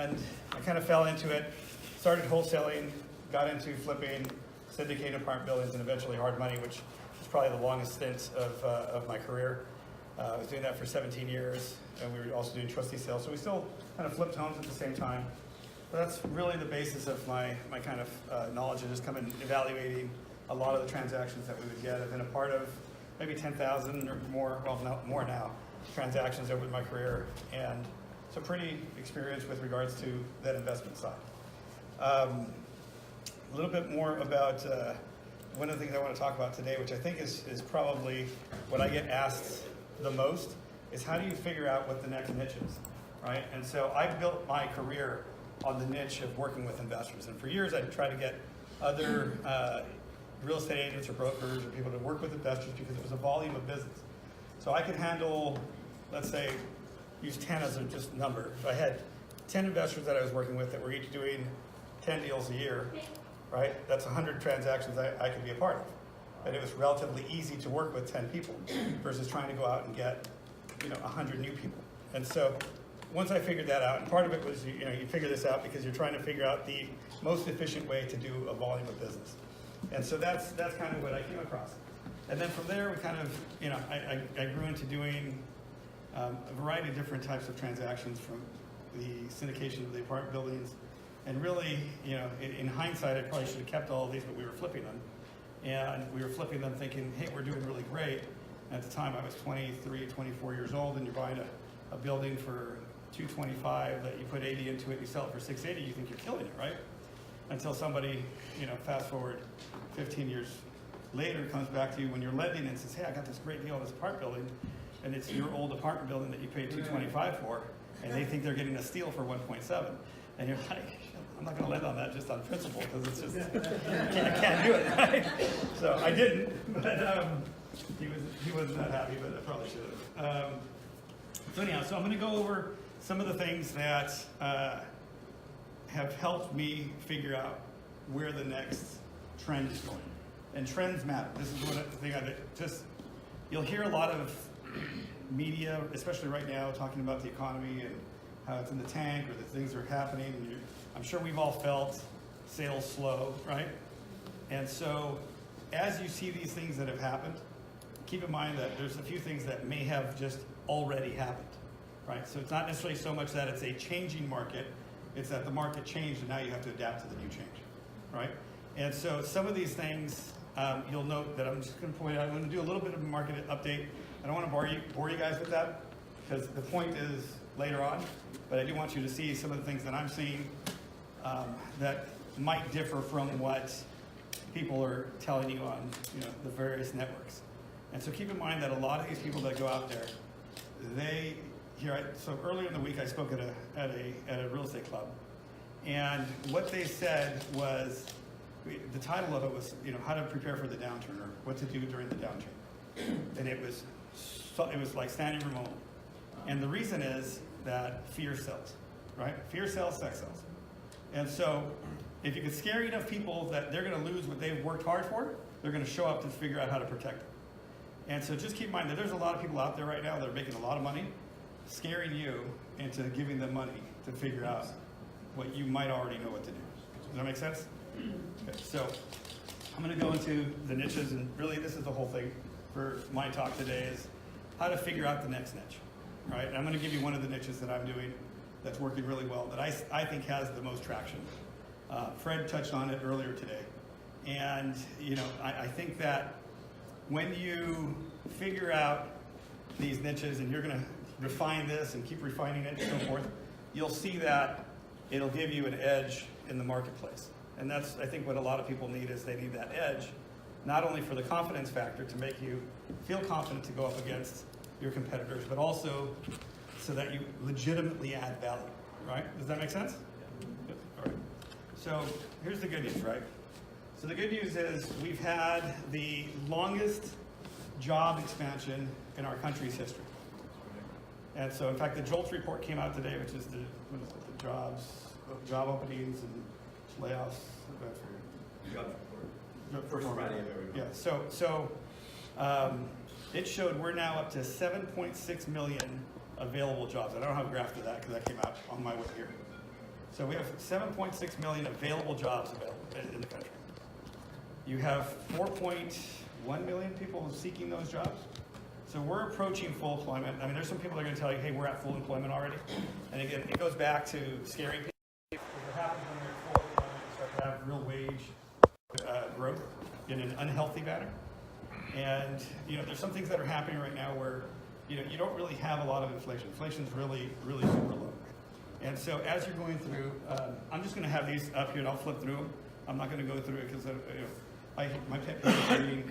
and I kind of fell into it, started wholesaling, got into flipping, syndicated apartment buildings, and eventually hard money, which was probably the longest stint of my career. I was doing that for 17 years, and we were also doing trustee sales, so we still kind of flipped homes at the same time. But that's really the basis of my kind of knowledge, and just coming evaluating a lot of the transactions that we would get. I've been a part of maybe 10,000 or more, well, no, more now, transactions over my career, and so pretty experienced with regards to that investment side. A little bit more about one of the things I want to talk about today, which I think is probably what I get asked the most, is how do you figure out what the next niche is, right? And so I built my career on the niche of working with investors, and for years I'd try to get other real estate agents or brokers or people to work with investors because it was a volume of business. So I could handle, let's say, use 10 as a just number. If I had 10 investors that I was working with that were each doing 10 deals a year, right? That's 100 transactions I could be a part of. And it was relatively easy to work with 10 people versus trying to go out and get, 100 new people. And so once I figured that out, and part of it was, you figure this out because you're trying to figure out the most efficient way to do a volume of business. And so that's kind of what I came across. And then from there, we kind of, I grew into doing a variety of different types of transactions, from the syndication of the apartment buildings. And really, in hindsight, I probably should have kept all of these, but we were flipping them. And we were flipping them thinking, hey, we're doing really great. And at the time, I was 23, 24 years old, and you're buying a building for $225 that you put 80 into it, you sell it for $680, you think you're killing it, right? Until somebody, fast forward 15 years later, comes back to you when you're lending and says, hey, I got this great deal on this apartment building, and it's your old apartment building that you paid $225 for, and they think they're getting a steal for 1.7, and you're like, I'm not going to lend on that just on principle, because it's just, I can't do it, right? So I didn't, but he wasn't that happy, but I probably should have. So anyhow, so I'm going to go over some of the things that have helped me figure out where the next trend is going. And trends matter. This is one thing you'll hear a lot of media, especially right now, talking about the economy and how it's in the tank, or that things are happening. And I'm sure we've all felt sales slow, right? And so as you see these things that have happened, keep in mind that there's a few things that may have just already happened, right? So it's not necessarily so much that it's a changing market, it's that the market changed and now you have to adapt to the new change, right? And so some of these things, you'll note that I'm just going to point out, I'm going to do a little bit of a market update. I don't want to bore you guys with that, because the point is later on, but I do want you to see some of the things that I'm seeing that might differ from what people are telling you on the various networks. And so keep in mind that a lot of these people that go out there, so earlier in the week I spoke at a real estate club, and what they said was, the title of it was, how to prepare for the downturn, or what to do during the downturn. And it was like standing room only. And the reason is that fear sells, right? Fear sells, sex sells. And so if you can scare enough people that they're going to lose what they've worked hard for, they're going to show up to figure out how to protect it. And so just keep in mind that there's a lot of people out there right now that are making a lot of money, scaring you into giving them money to figure out what you might already know what to do. Does that make sense? Okay, so I'm going to go into the niches, and really this is the whole thing for my talk today, is how to figure out the next niche, right? And I'm going to give you one of the niches that I'm doing that's working really well, that I think has the most traction. Fred touched on it earlier today. And, I think that when you figure out these niches, and you're going to refine this and keep refining it and so forth, you'll see that it'll give you an edge in the marketplace. And that's, I think, what a lot of people need, is they need that edge, not only for the confidence factor to make you feel confident to go up against your competitors, but also so that you legitimately add value, right? Does that make sense? Good. All right. So here's the good news, right? So the good news is we've had the longest job expansion in our country's history. And so, in fact, the JOLTS report came out today, which is the job openings and layoffs. Jobs report. First Friday of every month. Yeah. So it showed we're now up to 7.6 million available jobs. I don't have a graph to that because that came out on my way here. So we have 7.6 million available jobs available in the country. You have 4.1 million people seeking those jobs. So we're approaching full employment. I mean, there's some people that are going to tell you, hey, we're at full employment already. And again, it goes back to scaring people. What happens when you're at full employment, you start to have real wage growth in an unhealthy manner. And, you know, there's some things that are happening right now where, you know, you don't really have a lot of inflation. Inflation's really, really super low. And so as you're going through, I'm just going to have these up here and I'll flip through them. I'm not going to go through it because my pet peeve is reading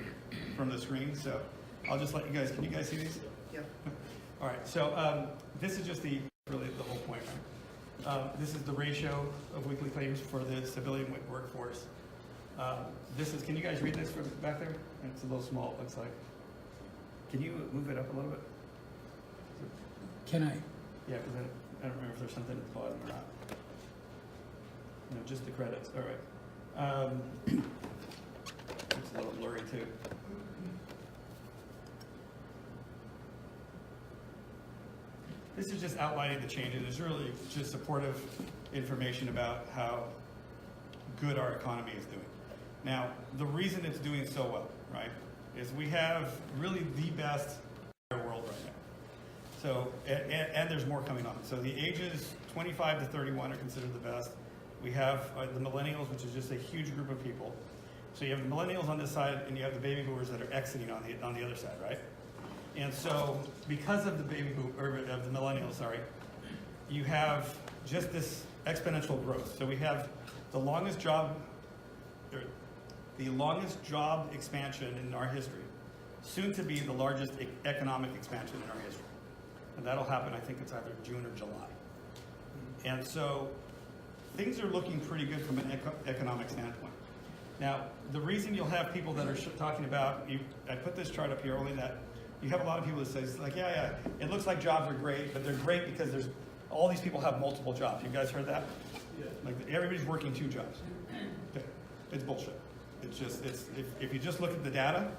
from the screen. So I'll just let you guys, can you guys see these? Yeah. All right, so this is just really the whole point, right? This is the ratio of weekly claims for the civilian workforce. This is, can you guys read this from back there? It's a little small, it looks like. Can you move it up a little bit? Can I? Yeah, because I don't remember if there's something at the bottom or not. No, just the credits, all right. It's a little blurry too. This is just outlining the changes. It's really just supportive information about how good our economy is doing. Now, the reason it's doing so well, right, is we have really the best world right now. So, and there's more coming on. So the ages 25 to 31 are considered the best. We have the millennials, which is just a huge group of people. So you have the millennials on this side, and you have the baby boomers that are exiting on the other side, right? And so, because of the of the millennials, sorry, you have just this exponential growth. So we have the longest job expansion in our history, soon to be the largest economic expansion in our history. And that'll happen, I think it's either June or July. And so, things are looking pretty good from an economic standpoint. Now, the reason you'll have people that are talking about, I put this chart up here only that you have a lot of people that say, like, yeah, it looks like jobs are great, but they're great because there's all these people have multiple jobs. You guys heard that? Yeah. Like everybody's working 2 jobs. Okay. It's bullshit. It's just, if you just look at the data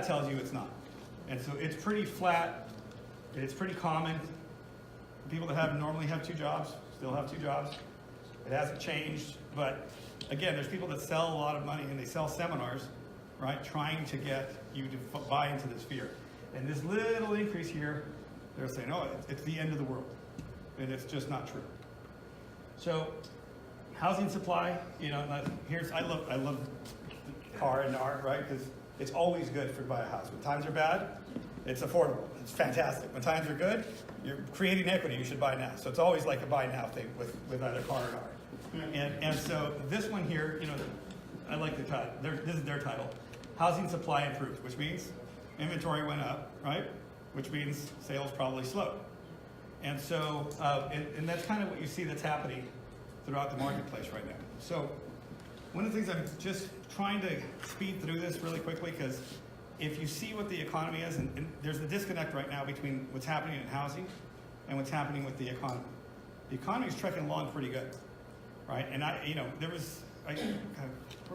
tells you it's not. And so it's pretty flat. It's pretty common. People that normally have 2 jobs still have 2 jobs. It hasn't changed, but again, there's people that sell a lot of money and they sell seminars, right, trying to get you to buy into this fear. And this little increase here, they're saying, oh, it's the end of the world. And it's just not true. So, housing supply, you know, I love car and art, right, because it's always good to buy a house. When times are bad, it's affordable. It's fantastic. When times are good, you're creating equity. You should buy now. So it's always like a buy now thing with either car or art. And so this one here, you know, I like the title. This is their title. Housing supply improved, which means inventory went up, right? Which means sales probably slowed. And so, and that's kind of what you see that's happening throughout the marketplace right now. So one of the things I'm just trying to speed through this really quickly, because if you see what the economy is, and there's a disconnect right now between what's happening in housing and what's happening with the economy. The economy is trekking along pretty good, right? And where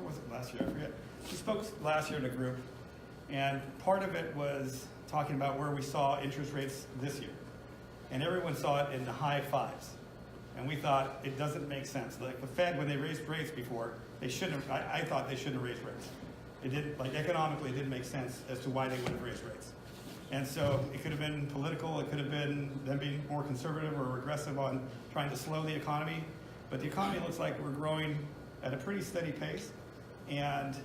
was it last year? I forget. We spoke last year in a group, and part of it was talking about where we saw interest rates this year. And everyone saw it in the high 5s. And we thought it doesn't make sense. Like the Fed, when they raised rates before, they shouldn't have, I thought they shouldn't have raised rates. It didn't, like economically, it didn't make sense as to why they would have raised rates. And so it could have been political, it could have been them being more conservative or aggressive on trying to slow the economy. But the economy looks like we're growing at a pretty steady pace. And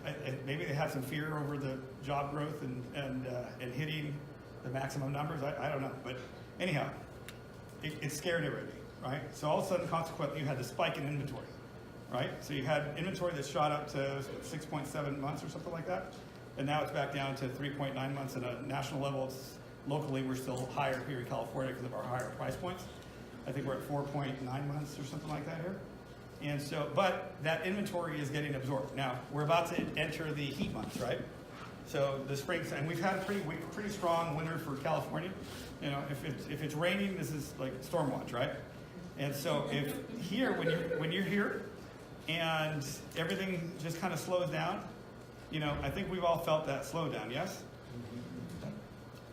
maybe they have some fear over the job growth and hitting the maximum numbers. I don't know. But anyhow, it scared everybody, right? So all of a sudden, consequently, you had the spike in inventory, right? So you had inventory that shot up to 6.7 months or something like that. And now it's back down to 3.9 months at a national level. Locally, we're still higher here in California because of our higher price points. I think we're at 4.9 months or something like that here. And so, but that inventory is getting absorbed. Now, we're about to enter the heat months, right? So the spring, and we've had a pretty strong winter for California. You know, if it's raining, this is like storm watch, right? And so if here, when you're here, and everything just kind of slows down, you know, I think we've all felt that slowdown, yes?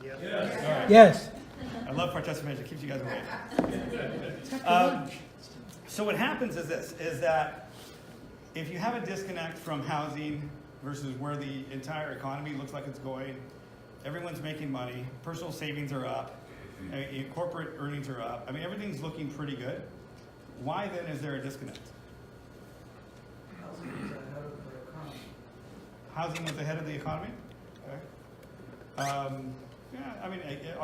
Yeah. All right. Yes. I love participation. It keeps you guys awake. It's after lunch. So what happens is this, is that if you have a disconnect from housing versus where the entire economy looks like it's going, everyone's making money, personal savings are up, corporate earnings are up. I mean, everything's looking pretty good. Why then is there a disconnect? Housing is ahead of the economy. Housing was ahead of the economy? Okay. Yeah, I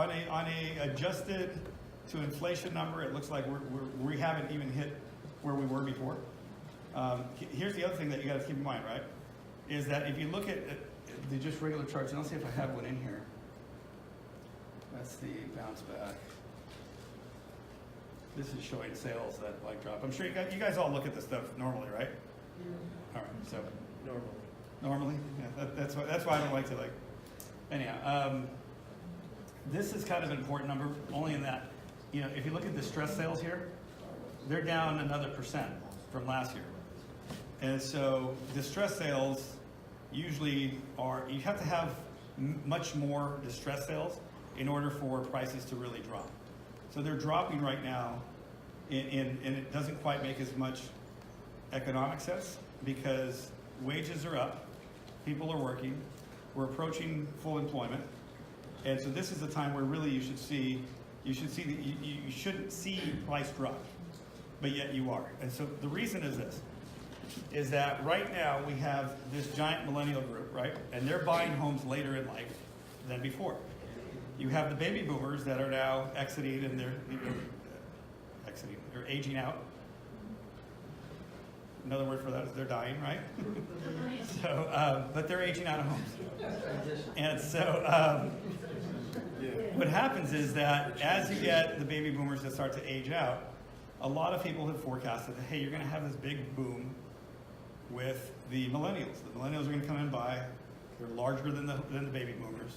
mean, on a adjusted to inflation number, it looks like we haven't even hit where we were before. Here's the other thing that you got to keep in mind, right? Is that if you look at the just regular charts, and I'll see if I have one in here. That's the bounce back. This is showing sales that like drop. I'm sure you guys all look at this stuff normally, right? All right, so normally, yeah, that's why I don't like to like. Anyhow, this is kind of an important number, only in that, you know, if you look at distress sales here, they're down another % from last year, and so distress sales usually are, you have to have much more distress sales in order for prices to really drop. So they're dropping right now, and it doesn't quite make as much economic sense because wages are up, people are working, we're approaching full employment, and so this is the time where really you shouldn't see price drop, but yet you are. And so the reason is this, is that right now we have this giant millennial group, right? And they're buying homes later in life than before. You have the baby boomers that are now exiting, and they're aging out. Another word for that is they're dying, right? So, but they're aging out of homes. And so what happens is that as you get the baby boomers that start to age out, a lot of people have forecasted that, hey, you're going to have this big boom with the millennials. The millennials are going to come in and buy. They're larger than the baby boomers.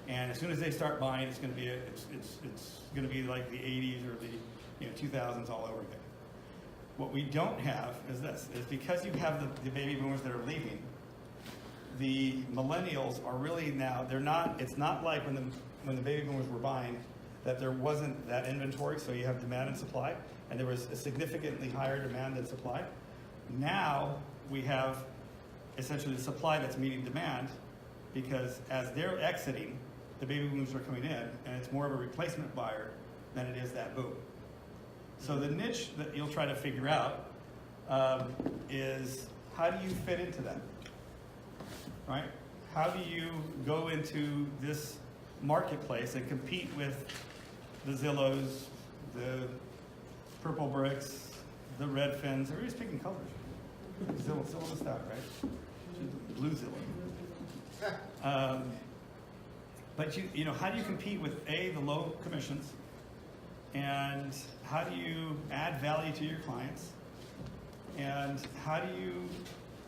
And as soon as they start buying, it's going to be it's going to be like the 80s or the 2000s all over again. What we don't have is this: is because you have the baby boomers that are leaving, the millennials are really now, they're not. It's not like when the baby boomers were buying, that there wasn't that inventory. So you have demand and supply, and there was a significantly higher demand than supply. Now we have essentially the supply that's meeting demand, because as they're exiting, the baby boomers are coming in, and it's more of a replacement buyer than it is that boom. So the niche that you'll try to figure out is, how do you fit into that, right? How do you go into this marketplace and compete with the Zillows, the Purple Bricks, the Redfins? Everybody's picking colors. Zillow is out, right? Blue Zillow. But you know, how do you compete with the low commissions, and how do you add value to your clients, and how do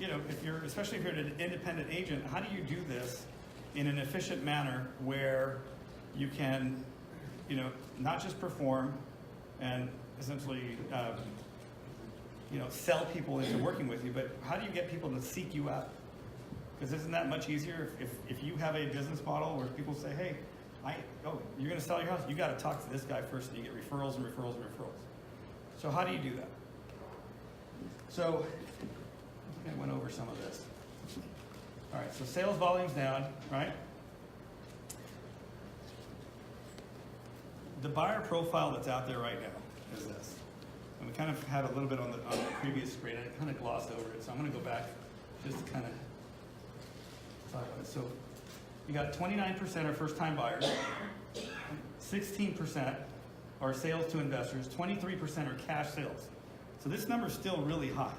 you know, especially if you're an independent agent, how do you do this in an efficient manner where you can, not just perform and essentially, sell people into working with you, but how do you get people to seek you out? Because isn't that much easier if you have a business model where people say, hey, you're going to sell your house, you got to talk to this guy first, and you get referrals and referrals and referrals. So how do you do that? So I think I went over some of this. All right, so sales volume's down, right? The buyer profile that's out there right now is this. And we kind of had a little bit on the previous screen, and I kind of glossed over it, so I'm going to go back just to kind of talk about it. So you got 29% are first-time buyers, 16% are sales to investors, 23% are cash sales. So this number is still really high.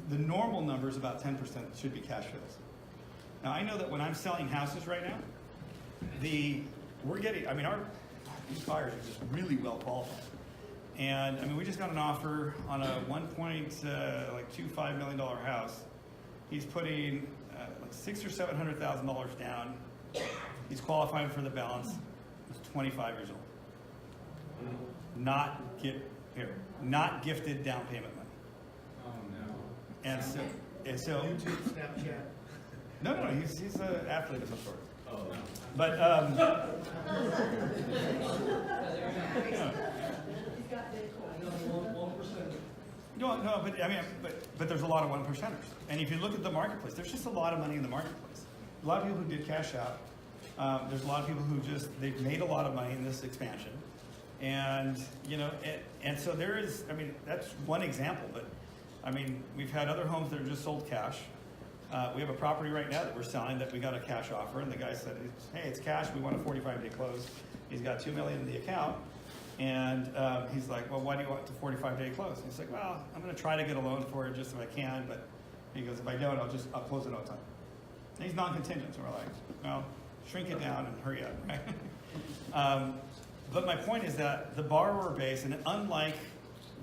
The normal number is about 10% should be cash sales. Now I know that when I'm selling houses right now, these buyers are just really well qualified. And we just got an offer on a $1.25 million house. He's putting $600,000 or $700,000 down. He's qualifying for the balance. He's 25 years old. Not gifted down payment money. Oh no. And so YouTube, Snapchat. no, he's an athlete of some sort. Oh no. But No, but I mean, but there's a lot of 1%ers. And if you look at the marketplace, there's just a lot of money in the marketplace. A lot of people who did cash out. There's a lot of people who they've made a lot of money in this expansion. And, and so there is, I mean, that's one example, but I mean, we've had other homes that are just sold cash. We have a property right now that we're selling that we got a cash offer, and the guy said, hey, it's cash, we want a 45-day close. He's got $2 million in the account, and he's like, well, why do you want the 45-day close? And he's like, well, I'm going to try to get a loan for it just if I can, but he goes, if I don't, I'll close it on time. And he's non-contingent, so we're like, well, shrink it down and hurry up, right? But my point is that the borrower base, and unlike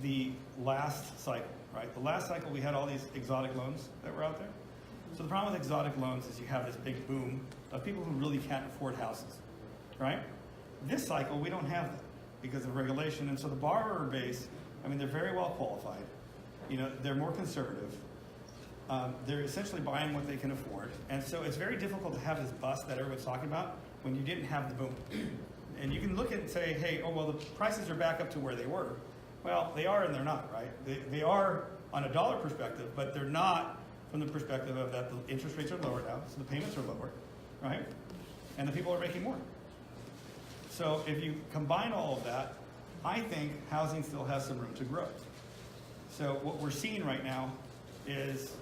the last cycle, right? The last cycle we had all these exotic loans that were out there. So the problem with exotic loans is you have this big boom of people who really can't afford houses, right? This cycle, we don't have that because of regulation. And so the borrower base, I mean, they're very well qualified. They're more conservative. They're essentially buying what they can afford. And so it's very difficult to have this bust that everyone's talking about when you didn't have the boom. And you can look at it and say, hey, oh, well, the prices are back up to where they were. Well, they are and they're not, right? They are on a dollar perspective, but they're not from the perspective of that the interest rates are lower now, so the payments are lower, right? And the people are making more. So if you combine all of that, I think housing still has some room to grow. So what we're seeing right now is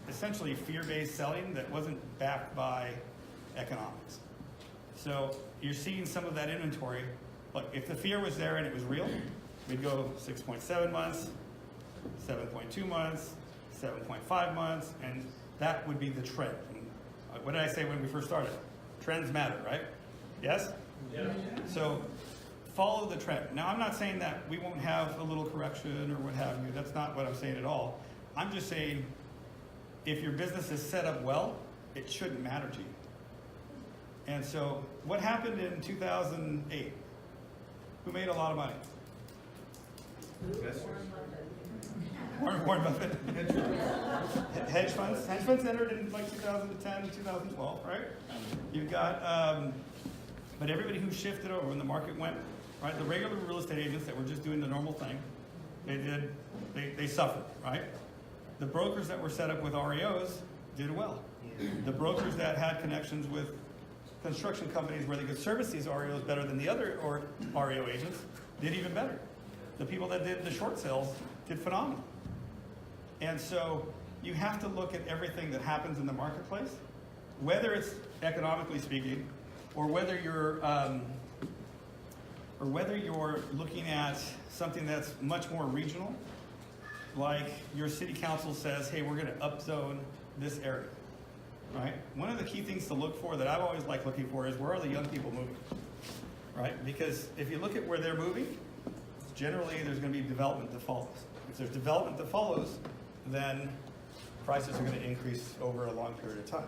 essentially fear-based selling that wasn't backed by economics. So you're seeing some of that inventory. Look, if the fear was there and it was real, we'd go 6.7 months, 7.2 months, 7.5 months, and that would be the trend. And what did I say when we first started? Trends matter, right? Yes? Yeah. So follow the trend. Now, I'm not saying that we won't have a little correction or what have you. That's not what I'm saying at all. I'm just saying if your business is set up well, it shouldn't matter to you. And so what happened in 2008? Who made a lot of money? Warren Buffett. Hedge funds. Hedge funds entered in like 2010, 2012, right? You've got, but everybody who shifted over when the market went, right? The regular real estate agents that were just doing the normal thing, they suffered, right? The brokers that were set up with REOs did well. The brokers that had connections with construction companies where they could service these REOs better than the other REO agents did even better. The people that did the short sales did phenomenal. And so you have to look at everything that happens in the marketplace, whether it's economically speaking, or whether you're looking at something that's much more regional, like your city council says, hey, we're going to upzone this area, right? One of the key things to look for that I've always liked looking for is where are the young people moving, right? Because if you look at where they're moving, generally there's going to be development that follows. If there's development that follows, then prices are going to increase over a long period of time.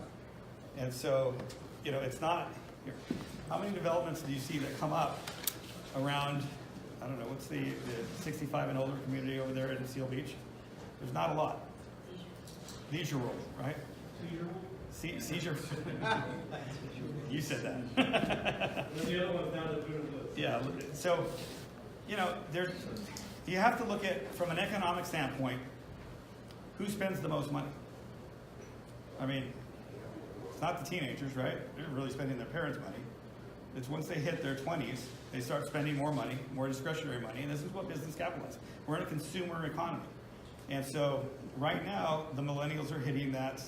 And so, it's not, how many developments do you see that come up around, I don't know, what's the 65 and older community over there in Seal Beach? There's not a lot. Leisure World, right? Seizure. You said that. The other one's down the Boone Woods. Yeah, so, you have to look at, from an economic standpoint, who spends the most money? I mean, it's not the teenagers, right? They're really spending their parents' money. It's once they hit their 20s, they start spending more money, more discretionary money, and this is what business capital is. We're in a consumer economy. And so right now, the millennials are hitting that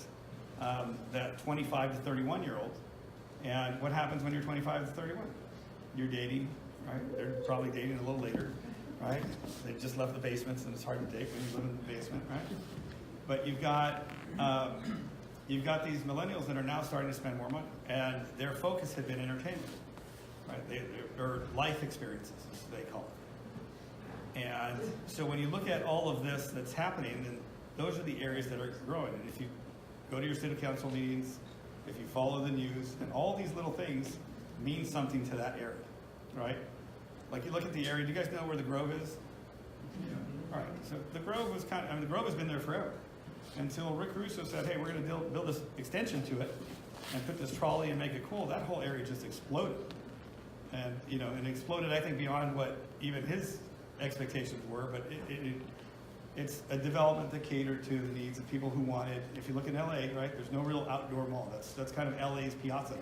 25 to 31-year-old. And what happens when you're 25 to 31? You're dating, right? They're probably dating a little later, right? They just left the basements, and it's hard to date when you live in the basement, right? But you've got these millennials that are now starting to spend more money, and their focus had been entertainment, right? Or life experiences, as they call it. And so when you look at all of this that's happening, then those are the areas that are growing. And if you go to your city council meetings, if you follow the news, and all these little things mean something to that area, right? Like you look at the area, do you guys know where the Grove is? Yeah. All right, so the Grove was the Grove has been there forever. Until Rick Russo said, hey, we're going to build this extension to it and put this trolley and make it cool, that whole area just exploded. And, and exploded, I think, beyond what even his expectations were. But It's a development that catered to the needs of people who wanted, if you look in LA, right, there's no real outdoor mall. That's kind of LA's Piazza.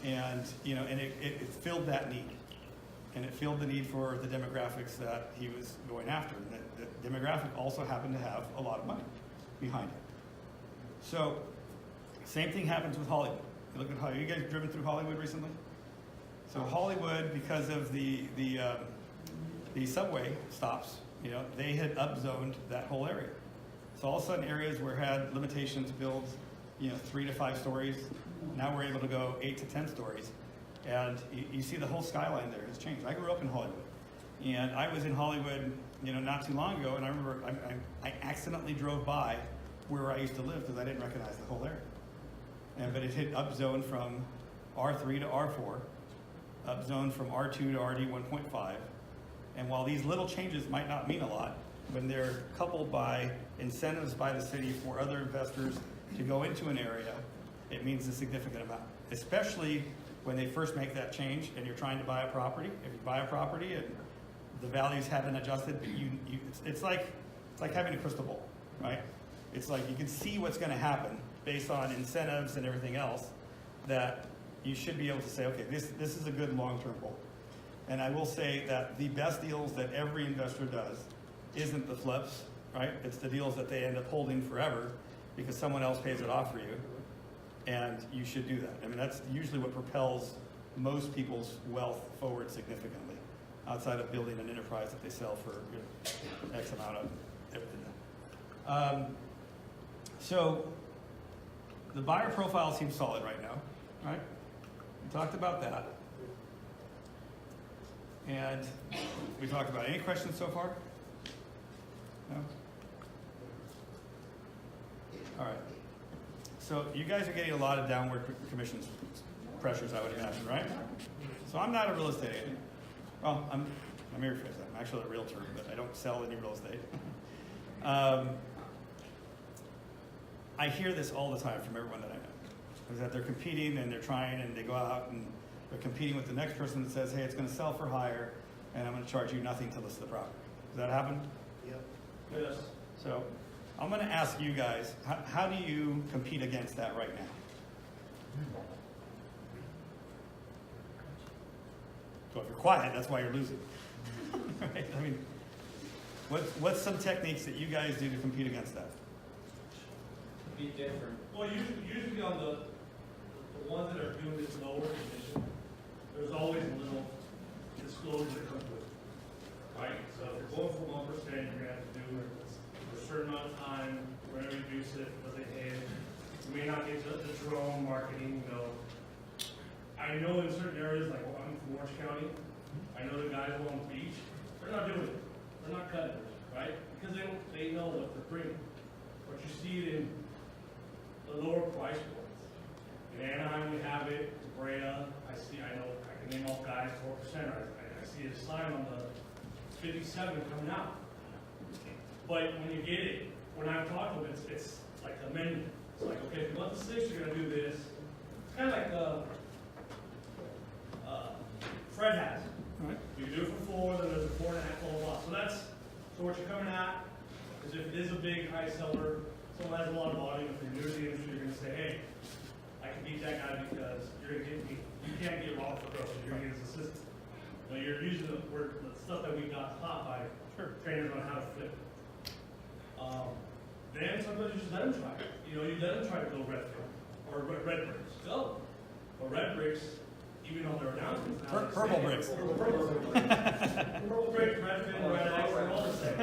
And, you know, and it filled that need. And it filled the need for the demographics that he was going after. And the demographic also happened to have a lot of money behind it. So, same thing happens with Hollywood. You look at Hollywood. You guys driven through Hollywood recently? So Hollywood, because of the subway stops, you know, they had upzoned that whole area. So all of a sudden, areas where had limitations to build, you know, 3 to 5 stories, now we're able to go 8 to 10 stories, and you see the whole skyline there has changed. I grew up in Hollywood, and I was in Hollywood, you know, not too long ago, and I remember I accidentally drove by where I used to live because I didn't recognize the whole area. But it had upzoned from R3 to R4. Upzone from R2 to RD 1.5. And while these little changes might not mean a lot, when they're coupled by incentives by the city for other investors to go into an area, it means a significant amount. Especially when they first make that change and you're trying to buy a property. If you buy a property and the values haven't adjusted, but it's like having a crystal ball, right? It's like you can see what's going to happen based on incentives and everything else, that you should be able to say, okay, this is a good long-term hold. And I will say that the best deals that every investor does isn't the flips, right? It's the deals that they end up holding forever because someone else pays it off for you, and you should do that. I mean, that's usually what propels most people's wealth forward significantly, outside of building an enterprise that they sell for, you know, X amount of everything. So the buyer profile seems solid right now, right? We talked about that. And we talked about, any questions so far? No? All right. So you guys are getting a lot of downward commissions pressures, I would imagine, right? So I'm not a real estate agent. Well, let me rephrase that. I'm actually a realtor, but I don't sell any real estate. I hear this all the time from everyone that I know, is that they're competing and they're trying and they go out and they're competing with the next person that says, hey, it's going to sell for higher and I'm going to charge you nothing to list the property. Does that happen? Yep. Yes. So I'm going to ask you guys, how do you compete against that right now? So if you're quiet, that's why you're losing. Right? I mean, what's some techniques that you guys do to compete against that? Be different. Well, usually on the ones that are doing this lower commission, there's always a little disclosure that comes with it, right? So if you're going for 1%, you're gonna have to do it for a certain amount of time. We're gonna reduce it, but they hit. You may not get the drone marketing, you know. I know in certain areas, like I'm from Orange County, I know the guys along the beach, they're not doing it. They're not cutting it, right? Because they know what they're bringing. But you see it in the lower price points. In Anaheim, we have it. In Brea, I know, I can name off guys, 4%. I see a sign on the 57 coming out. But when you get it, when I'm talking to them, it's like a menu. It's like, okay, if you want the 6, you're going to do this. It's kind of like Fred has. Right. You can do it for 4, then there's a 4.5, blah, blah, blah. So what you're coming at is if it is a big high seller, someone has a lot of volume, if you're new to the industry, you're going to say, hey, I can beat that guy because you're going to get me. You can't get Robert Fragoso, you're going to get his assistant. You know, you're using the stuff that we got taught by trainers on how to flip. Then sometimes you just let them try it. You know, you let them try to build red bricks. Go. But red bricks, even though they're announcements now, Purple bricks. Purple bricks, red fin, red X, they're all the same.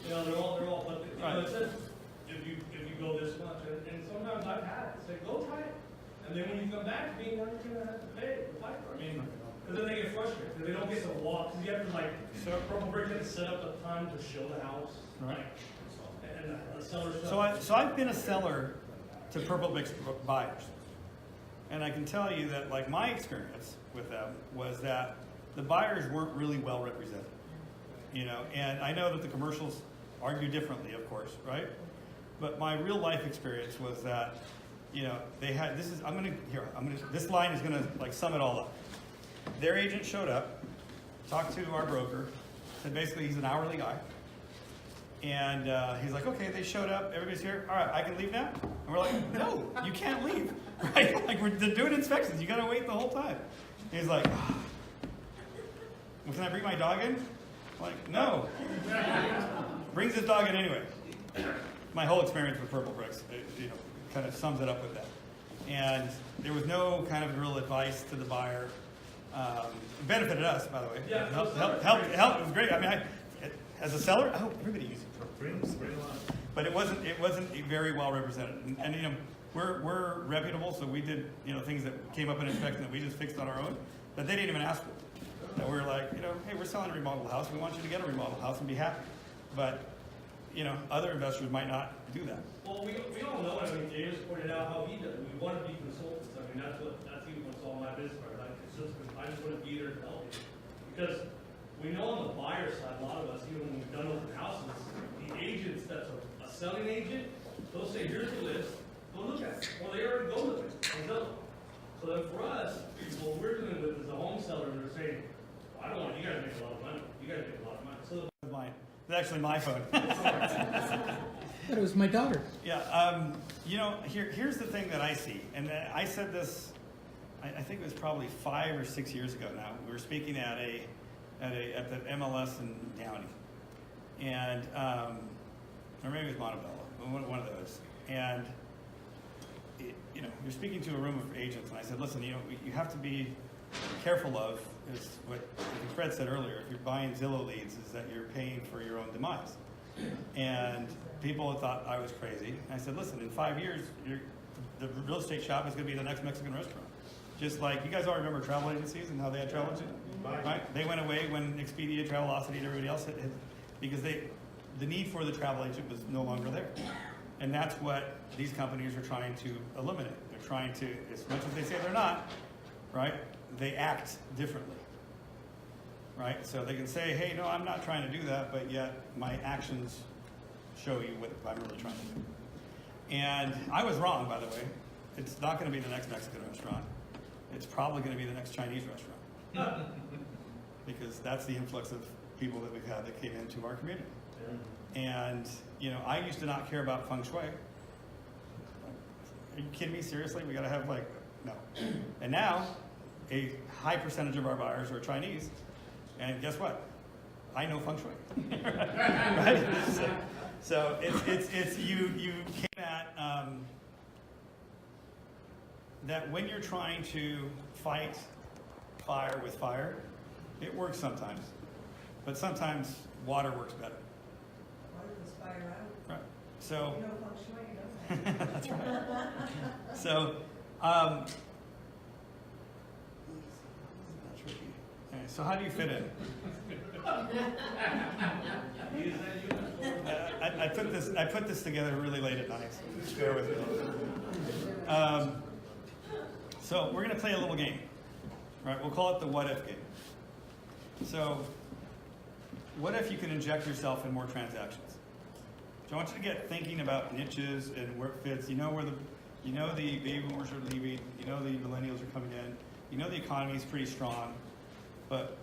You know, they're all, but you know, it says if you go this much, and sometimes I've had it, say go try it, and then when you come back, you're gonna have to pay the piper. I mean, because then they get frustrated, because they don't get to walk, because you have to like, Purple bricks have to set up a time to show the house, Right. And the seller So I've been a seller to Purple Bricks buyers. And I can tell you that, like, my experience with them was that the buyers weren't really well represented, you know. And I know that the commercials argue differently, of course, right? But my real life experience was that, you know, they had this line is gonna like sum it all up. Their agent showed up, talked to our broker, said basically he's an hourly guy, And he's like, okay, they showed up, everybody's here, all right, I can leave now? And we're like, no, you can't leave, right? Like, they're doing inspections, you gotta wait the whole time. And he's like, well, can I bring my dog in? I'm like, no. Brings his dog in anyway. My whole experience with Purple Bricks, kind of sums it up with that. And there was no kind of real advice to the buyer. It benefited us, by the way. Yeah, Help. It was great. I mean, as a seller, I hope everybody uses Purple Bricks. But it wasn't very well represented. And we're reputable, so we did things that came up in inspection that we just fixed on our own, but they didn't even ask for. And we were like, hey, we're selling a remodeled house. We want you to get a remodeled house and be happy. But other investors might not do that. Well, we all know it. I mean, James pointed out how he does it. We want to be consultants. I mean, that's even what's all my business part. Like, I just want to be there to help you. Because we know on the buyer side, a lot of us, even when we've done open houses, the agents that's a selling agent, they'll say, here's the list, go look at it. Well, they already go look at it. So then for us, what we're dealing with is a home seller, they're saying, well, I don't want you guys to make a lot of money. You guys make a lot of money. So Mine. It's actually my phone. But it was my daughter. Yeah, here's the thing that I see, and I said this, I think it was probably 5 or 6 years ago now. We were speaking at the MLS in Downey, and or maybe it was Montebello, one of those. And you're speaking to a room of agents, and I said, listen, you have to be careful of is what Fred said earlier. If you're buying Zillow leads, is that you're paying for your own demise. And people had thought I was crazy. And I said, listen, in 5 years, the real estate shop is going to be the next Mexican restaurant. Just like, you guys all remember travel agencies and how they had travel agencies? Right? They went away when Expedia, Travelocity, and everybody else had because the need for the travel agent was no longer there. And that's what these companies are trying to eliminate. They're trying to, as much as they say they're not, right, they act differently. Right? So they can say, hey, no, I'm not trying to do that, but yet my actions show you what I'm really trying to do. And I was wrong, by the way. It's not going to be the next Mexican restaurant. It's probably going to be the next Chinese restaurant. Because that's the influx of people that we've had that came into our community. And, I used to not care about feng shui. Are you kidding me? Seriously? We got to have no. And now, a high percentage of our buyers are Chinese. And guess what? I know feng shui. Right? So it's you came at that when you're trying to fight fire with fire, it works sometimes. But sometimes water works better. Water was fire out. Right. So You know feng shui, you know that. that's right. So so how do you fit in? I put this together really late at night. So just bear with me. So we're going to play a little game. Right? We'll call it the what if game. So what if you can inject yourself in more transactions? So I want you to get thinking about niches and where it fits. The baby boomers are leaving. The millennials are coming in. The economy is pretty strong. But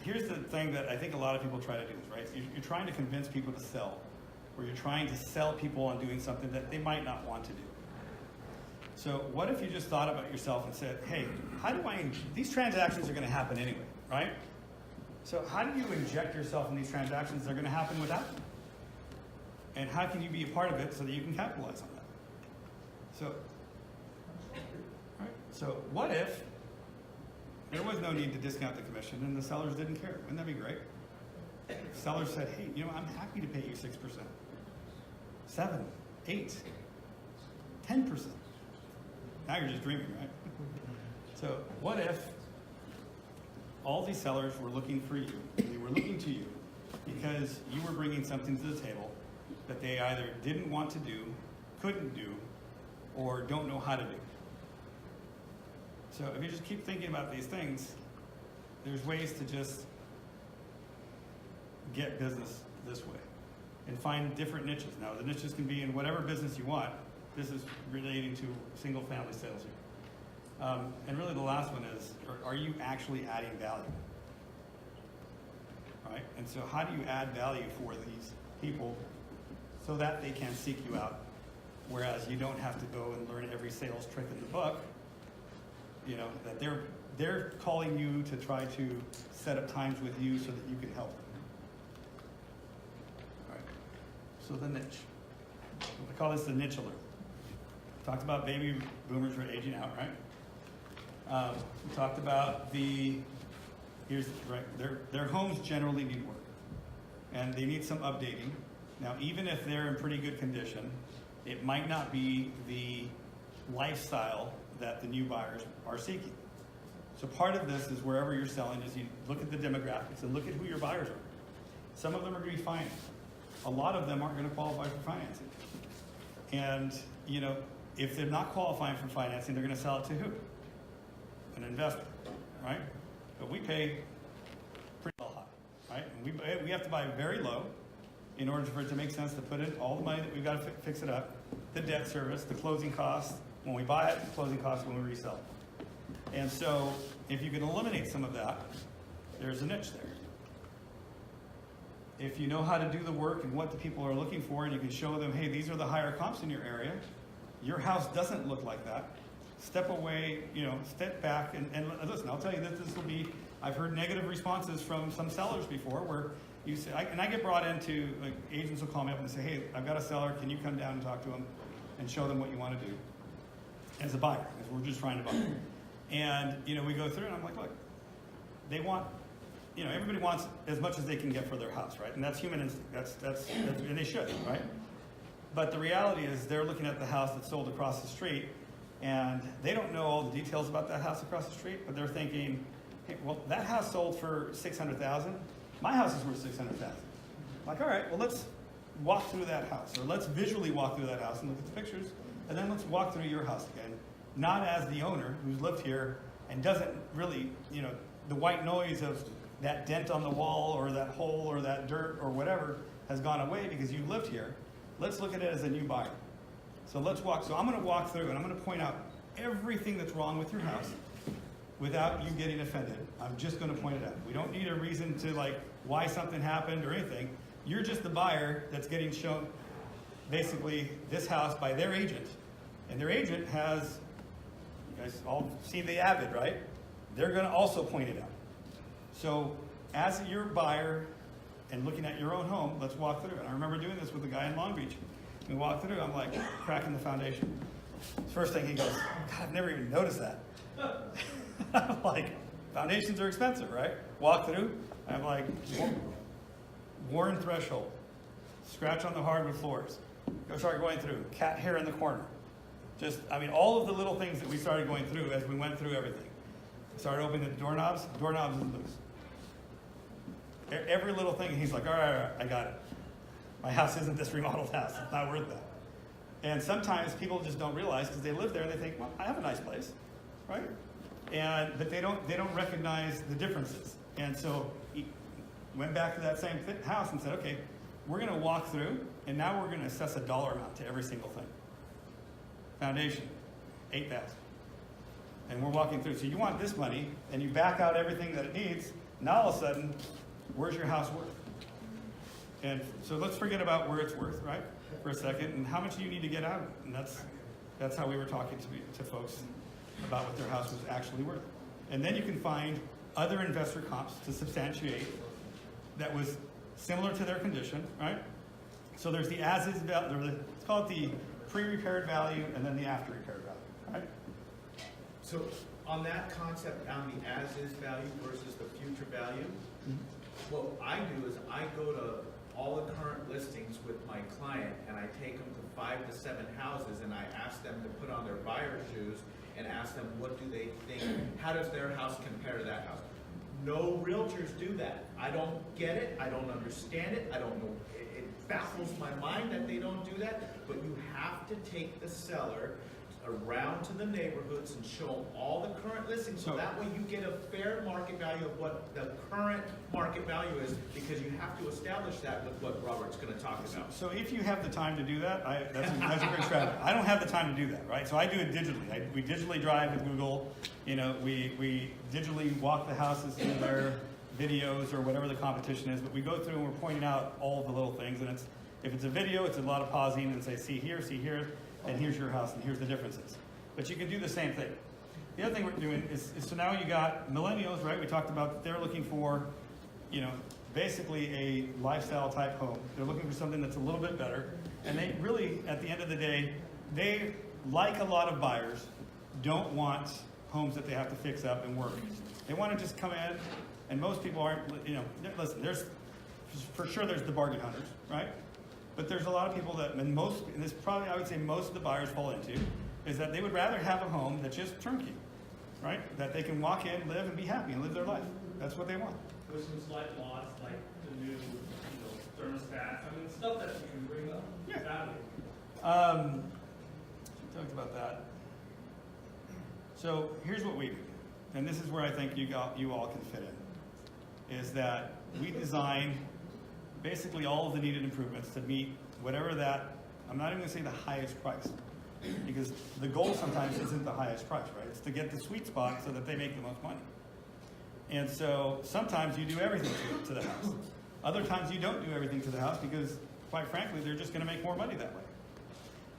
here's the thing that I think a lot of people try to do, right? You're trying to convince people to sell, or you're trying to sell people on doing something that they might not want to do. So what if you just thought about yourself and said, hey, these transactions are going to happen anyway, right? So how do you inject yourself in these transactions that are going to happen without them? And how can you be a part of it so that you can capitalize on that? So what if there was no need to discount the commission and the sellers didn't care? Wouldn't that be great? The sellers said, hey, I'm happy to pay you 6%, 7%, 8%, 10%. Now you're just dreaming, right? So what if all these sellers were looking for you, and they were looking to you because you were bringing something to the table that they either didn't want to do, couldn't do, or don't know how to do? So if you just keep thinking about these things, there's ways to just get business this way and find different niches. Now, the niches can be in whatever business you want. This is relating to single family sales here. And really the last one is, are you actually adding value? Right? And so how do you add value for these people so that they can seek you out. Whereas you don't have to go and learn every sales trick in the book. You know, that they're calling you to try to set up times with you so that you can help them. All right. So the niche. We call this the niche alert. Talked about baby boomers are aging out, right? We talked about their homes generally need work, and they need some updating. Now, even if they're in pretty good condition, it might not be the lifestyle that the new buyers are seeking. So part of this is wherever you're selling is you look at the demographics and look at who your buyers are. Some of them are going to be financed. A lot of them aren't going to qualify for financing. And, you know, if they're not qualifying for financing, they're going to sell it to who? An investor, right? But we pay pretty well high, right? And we have to buy very low in order for it to make sense to put in all the money that we've got to fix it up, the debt service, the closing costs when we buy it, the closing costs when we resell it. And so if you can eliminate some of that, there's a niche there. If you know how to do the work and what the people are looking for, and you can show them, hey, these are the higher comps in your area, your house doesn't look like that. Step away, you know, step back, and listen, I'll tell you that this will be, I've heard negative responses from some sellers before where you say, and I get brought into, like, agents will call me up and say, hey, I've got a seller, can you come down and talk to them and show them what you want to do as a buyer, because we're just trying to buy. And, you know, we go through and I'm like, look, they want, you know, everybody wants as much as they can get for their house, right? And that's human instinct, that's and they should, right? But the reality is they're looking at the house that's sold across the street, and they don't know all the details about that house across the street, but they're thinking, hey, well, that house sold for $600,000. My house is worth $600,000. I'm like, all right, well, let's walk through that house, or let's visually walk through that house and look at the pictures, and then let's walk through your house again, not as the owner who's lived here and doesn't really, you know, the white noise of that dent on the wall or that hole or that dirt or whatever has gone away because you lived here. Let's look at it as a new buyer. So let's walk. So I'm going to walk through and I'm going to point out everything that's wrong with your house without you getting offended. I'm just going to point it out. We don't need a reason to, like, why something happened or anything. You're just the buyer that's getting shown basically this house by their agent. And their agent has, you guys all seen the Avid, right? They're going to also point it out. So as your buyer and looking at your own home, let's walk through. And I remember doing this with a guy in Long Beach. We walked through, I'm like, cracking the foundation. First thing he goes, God, I've never even noticed that. I'm like, foundations are expensive, right? Walk through, I'm like, worn threshold, scratch on the hardwood floors. Go start going through, cat hair in the corner. Just, I mean, all of the little things that we started going through as we went through everything. Started opening the doorknobs is loose. Every little thing, he's like, all right, I got it. My house isn't this remodeled house. It's not worth that. And sometimes people just don't realize because they live there and they think, well, I have a nice place, right? But they don't recognize the differences. And so he went back to that same house and said, okay, we're going to walk through, and now we're going to assess a dollar amount to every single thing. Foundation, $8,000. And we're walking through. So you want this money, and you back out everything that it needs. Now all of a sudden, where's your house worth? And so let's forget about where it's worth, right, for a second, and how much do you need to get out of it? And that's how we were talking to folks about what their house was actually worth. And then you can find other investor comps to substantiate that was similar to their condition, right? So there's the as-is value, let's call it the pre-repaired value, and then the after-repaired value, right? So on that concept, on the as-is value versus the future value, what I do is I go to all the current listings with my client and I take them to 5 to 7 houses and I ask them to put on their buyer shoes and ask them what do they think, how does their house compare to that house? No realtors do that. I don't get it, I don't understand it, I don't know, it baffles my mind that they don't do that, but you have to take the seller around to the neighborhoods and show them all the current listings, so that way you get a fair market value of what the current market value is, because you have to establish that with what Robert's going to talk about. So if you have the time to do that, that's a great strategy. I don't have the time to do that, right? So I do it digitally. We digitally drive with Google. You know, we digitally walk the houses through their videos or whatever the competition is, but we go through and we're pointing out all the little things, and If it's a video, it's a lot of pausing and say, see here, and here's your house, and here's the differences. But you can do the same thing. The other thing we're doing is so now you got millennials, right? We talked about that they're looking for, you know, basically a lifestyle type home. They're looking for something that's a little bit better. And they really, at the end of the day, they, like a lot of buyers, don't want homes that they have to fix up and work. They want to just come in, and most people aren't, you know, listen, for sure there's the bargain hunters, right? But there's a lot of people that, and this probably I would say most of the buyers fall into, is that they would rather have a home that's just turnkey, right? That they can walk in, live, and be happy and live their life. That's what they want. With some slight mods, like the new, thermostats, I mean, stuff that you can bring up. Yeah. Value. We talked about that. So here's what we do, and this is where I think you all can fit in, is that we design basically all of the needed improvements to meet whatever that, I'm not even going to say the highest price, because the goal sometimes isn't the highest price, right? It's to get the sweet spot so that they make the most money. And so sometimes you do everything to the house. Other times you don't do everything to the house because, quite frankly, they're just going to make more money that way.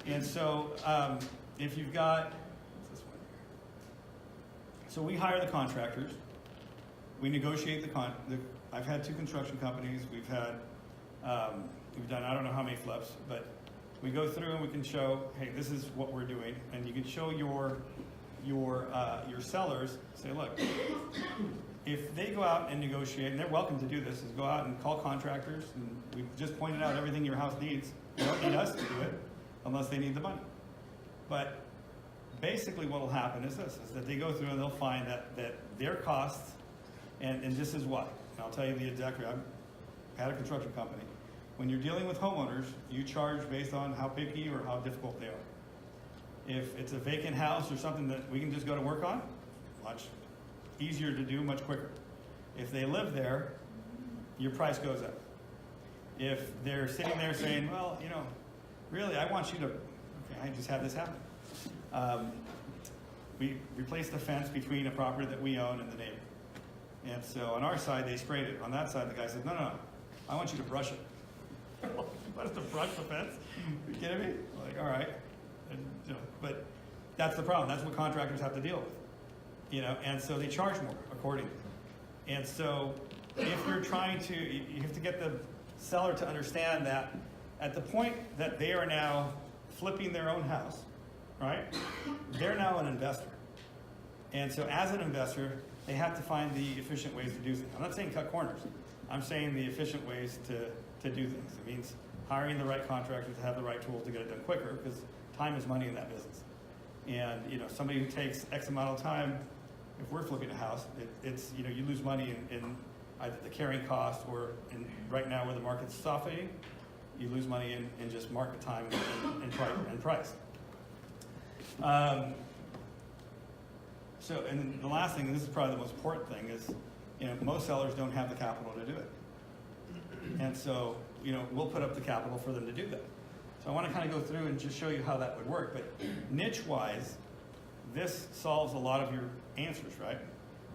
And so if you've got, what's this one here? So we hire the contractors. We negotiate I've had 2 construction companies. We've done I don't know how many flips, but we go through and we can show, hey, this is what we're doing, and you can show your sellers, say, look, if they go out and negotiate, and they're welcome to do this, is go out and call contractors, and we've just pointed out everything your house needs. You don't need us to do it unless they need the money. But basically what will happen is this, is that they go through and they'll find that their costs, and this is what, and I'll tell you the exact, I've had a construction company. When you're dealing with homeowners, you charge based on how picky or how difficult they are. If it's a vacant house or something that we can just go to work on, much easier to do, much quicker. If they live there, your price goes up. If they're sitting there saying, well, you know, really, I want you to, okay, I just had this happen. We replaced the fence between a property that we own and the neighbor. And so on our side, they sprayed it. On that side, the guy said, no, I want you to brush it. What is to brush the fence? Are you kidding me? Like, all right. And, you know, but that's the problem. That's what contractors have to deal with. You know, and so they charge more accordingly. And so if you're trying to, you have to get the seller to understand that at the point that they are now flipping their own house, right? They're now an investor. And so as an investor, they have to find the efficient ways to do things. I'm not saying cut corners. I'm saying the efficient ways to do things. It means hiring the right contractors to have the right tools to get it done quicker, because time is money in that business. And, you know, somebody who takes X amount of time, if we're flipping a house, it's, you know, you lose money in either the carrying cost or in right now where the market's softening, you lose money in just market time and price. So, and then the last thing, and this is probably the most important thing, is, you know, most sellers don't have the capital to do it. And so, you know, we'll put up the capital for them to do that. So I want to kind of go through and just show you how that would work. But niche-wise, this solves a lot of your answers, right?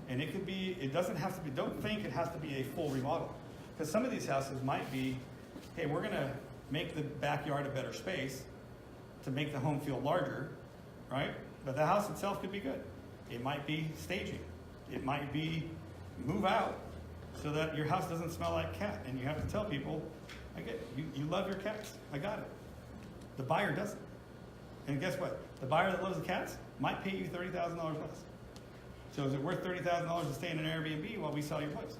And it could be, it doesn't have to be, don't think it has to be a full remodel. Because some of these houses might be, hey, we're going to make the backyard a better space to make the home feel larger, right? But the house itself could be good. It might be staging. It might be move out so that your house doesn't smell like cat. And you have to tell people, I get it. You love your cats. I got it. The buyer doesn't. And guess what? The buyer that loves the cats might pay you $30,000 less. So is it worth $30,000 to stay in an Airbnb while we sell your place?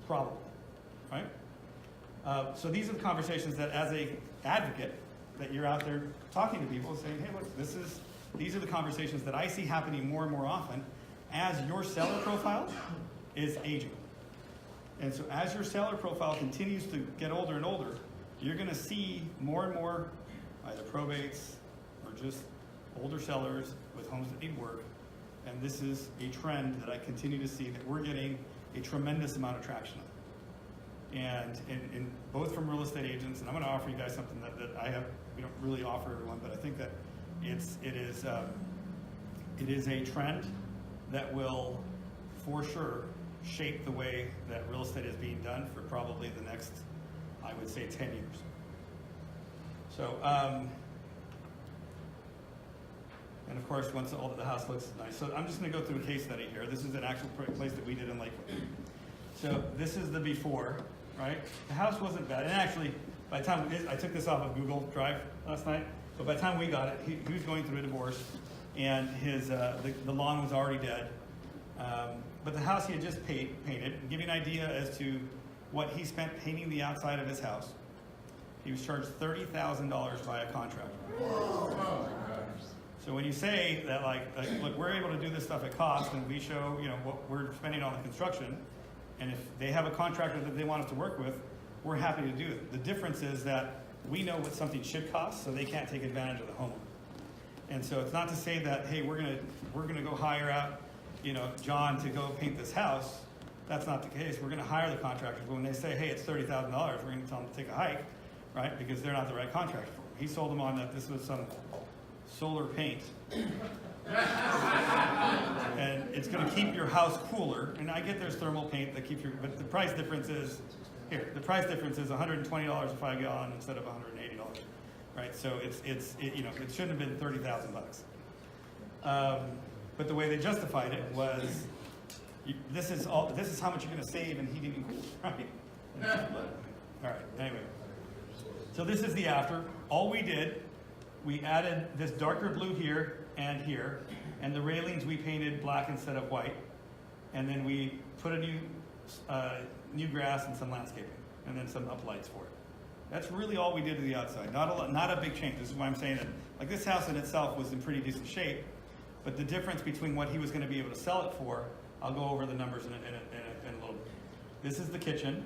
Probably, right? So these are the conversations that, as a advocate, that you're out there talking to people, saying, hey, look, these are the conversations that I see happening more and more often as your seller profile is aging. And so as your seller profile continues to get older and older, you're going to see more and more either probates or just older sellers with homes that need work. And this is a trend that I continue to see that we're getting a tremendous amount of traction on. And in both from real estate agents, and I'm going to offer you guys something that we don't really offer everyone, but I think that it is a trend that will, for sure, shape the way that real estate is being done for probably the next, I would say, 10 years. So, and of course, once all the house looks nice. So I'm just gonna go through a case study here. This is an actual place that we did in Lakewood. So this is the before, right? The house wasn't bad. And actually, by the time, I took this off of Google Drive last night, but by the time we got it, he was going through a divorce, and his, the lawn was already dead. But the house he had just painted, to give you an idea as to what he spent painting the outside of his house. He was charged $30,000 by a contractor. So when you say that, like, look, we're able to do this stuff at cost, and we show, you know, what we're spending on the construction, and if they have a contractor that they want us to work with, we're happy to do it. The difference is that we know what something should cost, so they can't take advantage of the homeowner. And so it's not to say that, hey, we're gonna go hire out, you know, John to go paint this house. That's not the case. We're gonna hire the contractors. But when they say, hey, it's $30,000, we're gonna tell them to take a hike, right? Because they're not the right contractor for them. He sold them on that this was some solar paint. And it's gonna keep your house cooler. And I get there's thermal paint that keeps your, but the price difference is, here, the price difference is $120 a 5 gallon instead of $180, right? So it you know, it shouldn't have been 30,000 bucks. But the way they justified it was, this is how much you're gonna save in heating and cooling, right? All right, anyway. So this is the after. All we did, we added this darker blue here, and the railings we painted black instead of white. And then we put a new grass and some landscaping, and then some uplights for it. That's really all we did to the outside. Not a big change. This is why I'm saying that, like, this house in itself was in pretty decent shape, but the difference between what he was gonna be able to sell it for, I'll go over the numbers in a little bit. This is the kitchen.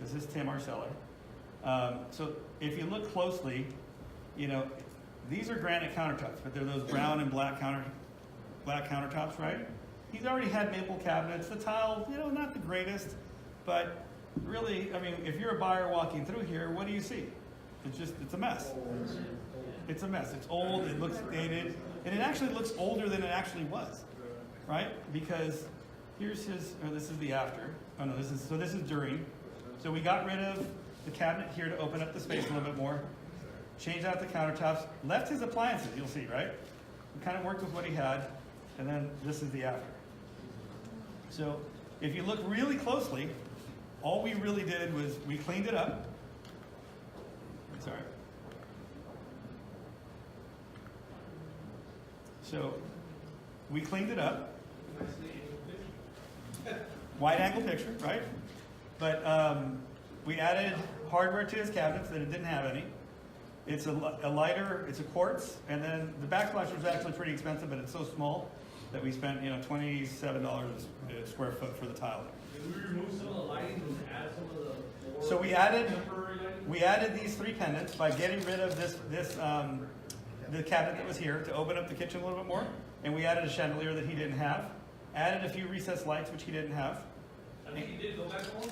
This is Tim, our seller. So if you look closely, you know, these are granite countertops, but they're those brown and black countertops, right? He's already had maple cabinets. The tile, you know, not the greatest, but really, I mean, if you're a buyer walking through here, what do you see? It's a mess. It's a mess. It's old, it looks dated, and it actually looks older than it actually was, right? Because here's his, or this is the after. Oh no, this is during. So we got rid of the cabinet here to open up the space a little bit more. Changed out the countertops, left his appliances, you'll see, right? We kind of worked with what he had, and then this is the after. So if you look really closely, all we really did was we cleaned it up. Sorry. So we cleaned it up. Wide angle picture, right? But we added hardware to his cabinets that it didn't have any. It's a lighter, it's a quartz, and then the backsplash was actually pretty expensive, but it's so small that we spent, you know, $27 a square foot for the tile. Did we remove some of the lighting and add some of the more So temporary lighting? we added these 3 pendants by getting rid of the cabinet that was here to open up the kitchen a little bit more, and we added a chandelier that he didn't have, added a few recessed lights which he didn't have. I think he did go back on.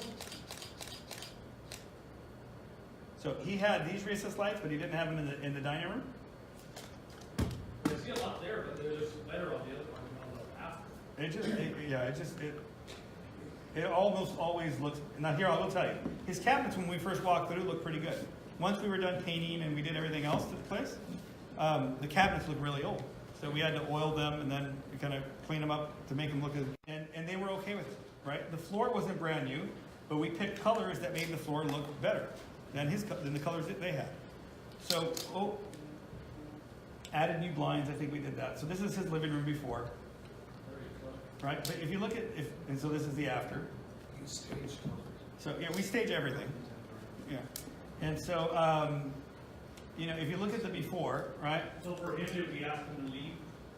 So he had these recessed lights, but he didn't have them in the dining room. I see a lot there, but they're just better on the other one, on the after. It almost always looks. Now here, I will tell you, his cabinets when we first walked through looked pretty good. Once we were done painting and we did everything else to the place, the cabinets looked really old. So we had to oil them and then kind of clean them up to make them look good. And they were okay with it, right? The floor wasn't brand new, but we picked colors that made the floor look better than the colors that they had. So, added new blinds, I think we did that. So this is his living room before, right? But if you look at, and so this is the after. So yeah, we stage everything. Yeah. And so, you know, if you look at the before, right? So for him, did we ask him to leave?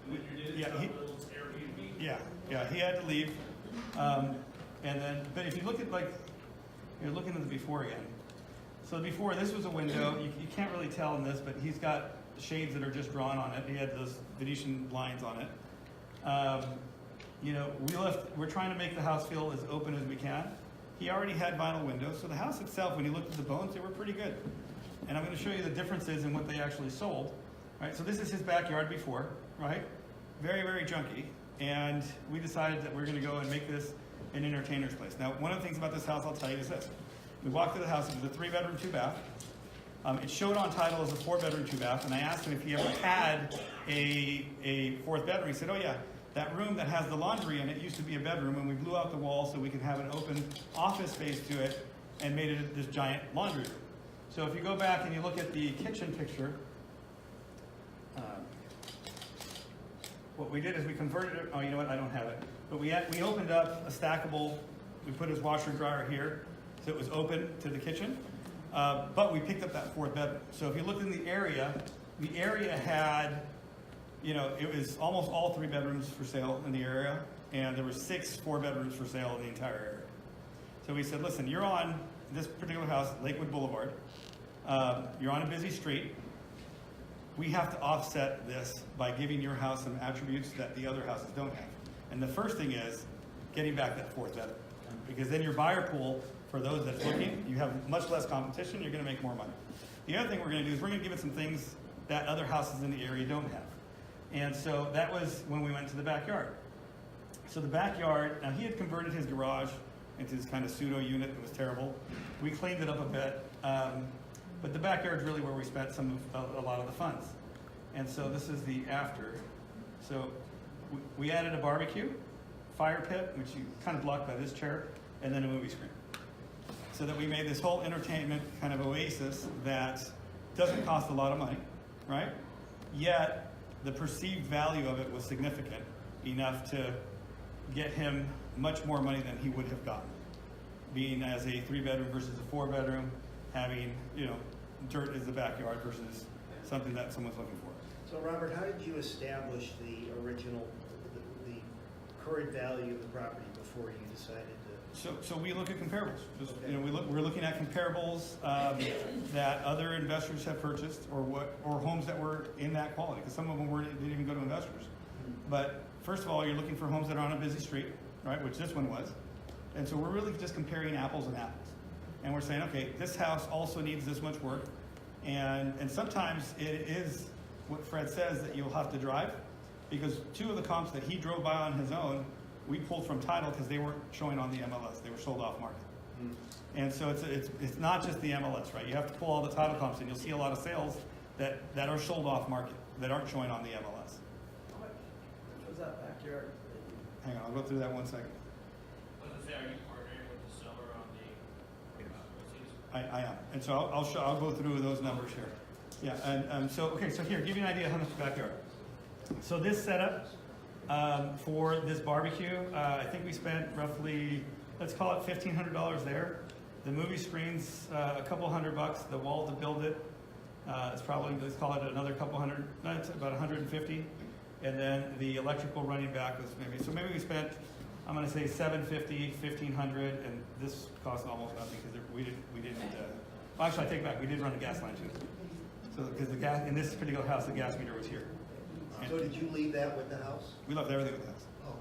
When you did it, Yeah, little Airbnb? Yeah, he had to leave. And then, but if you look at, like, you're looking at the before again. So before, this was a window. You can't really tell in this, but he's got shades that are just drawn on it. He had those Venetian blinds on it. You know, we're trying to make the house feel as open as we can. He already had vinyl windows, so the house itself, when you looked at the bones, they were pretty good. And I'm going to show you the differences in what they actually sold. Right, so this is his backyard before, right? Very, very junky. And we decided that we're going to go and make this an entertainer's place. Now, one of the things about this house I'll tell you is this. We walked through the house, it was a 3-bedroom, 2-bath. It showed on title as a 4-bedroom, 2-bath, and I asked him if he ever had a 4th bedroom. He said, oh yeah, that room that has the laundry in it used to be a bedroom, and we blew out the wall so we could have an open office space to it and made it this giant laundry room. So if you go back and you look at the kitchen picture, what we did is we converted it, oh, you know what, I don't have it. But we opened up a stackable, we put his washer and dryer here, so it was open to the kitchen. But we picked up that 4th bedroom. So if you looked in the area had, it was almost all 3 bedrooms for sale in the area, and there were 6 4-bedrooms for sale in the entire area. So we said, listen, you're on this particular house, Lakewood Boulevard. You're on a busy street. We have to offset this by giving your house some attributes that the other houses don't have. And the first thing is getting back that 4th bedroom. Because then your buyer pool, for those that's looking, you have much less competition, you're gonna make more money. The other thing we're gonna do is we're gonna give it some things that other houses in the area don't have. And so that was when we went to the backyard. So the backyard, now he had converted his garage into this kind of pseudo unit that was terrible. We cleaned it up a bit. But the backyard's really where we spent a lot of the funds. And so this is the after. So we added a barbecue, fire pit, which you kind of blocked by this chair, and then a movie screen. So that we made this whole entertainment kind of oasis that doesn't cost a lot of money, right? Yet the perceived value of it was significant enough to get him much more money than he would have gotten. Being as a 3-bedroom versus a 4-bedroom, having, dirt is the backyard versus something that someone's looking for. So Robert, how did you establish the original, the current value of the property before you decided to? So we look at comparables. We're looking at comparables that other investors have purchased, or homes that were in that quality. Because some of them didn't even go to investors. But first of all, you're looking for homes that are on a busy street, right? Which this one was. And so we're really just comparing apples and apples. And we're saying, okay, this house also needs this much work. And sometimes it is what Fred says that you'll have to drive, because 2 of the comps that he drove by on his own, we pulled from title because they weren't showing on the MLS. They were sold off market. And so it's not just the MLS, right? You have to pull all the title comps, and you'll see a lot of sales that are sold off market, that aren't showing on the MLS. How much was that backyard? Hang on, I'll go through that 1 second. Are you partnering with the seller on the? I am, and so I'll go through those numbers here. Yeah, and so here, give you an idea how much backyard. So this setup for this barbecue, I think we spent roughly, let's call it $1,500 there. The movie screen's a couple $100. The wall to build it, it's probably, let's call it another couple hundred. That's about 150. And then the electrical running back was maybe we spent, I'm going to say $750, $1,500, and this cost almost nothing because we didn't. Well, actually, I take it back. We did run a gas line too. So because the gas in this particular house, the gas meter was here. And So did you leave that with the house? we left everything with the house. Oh.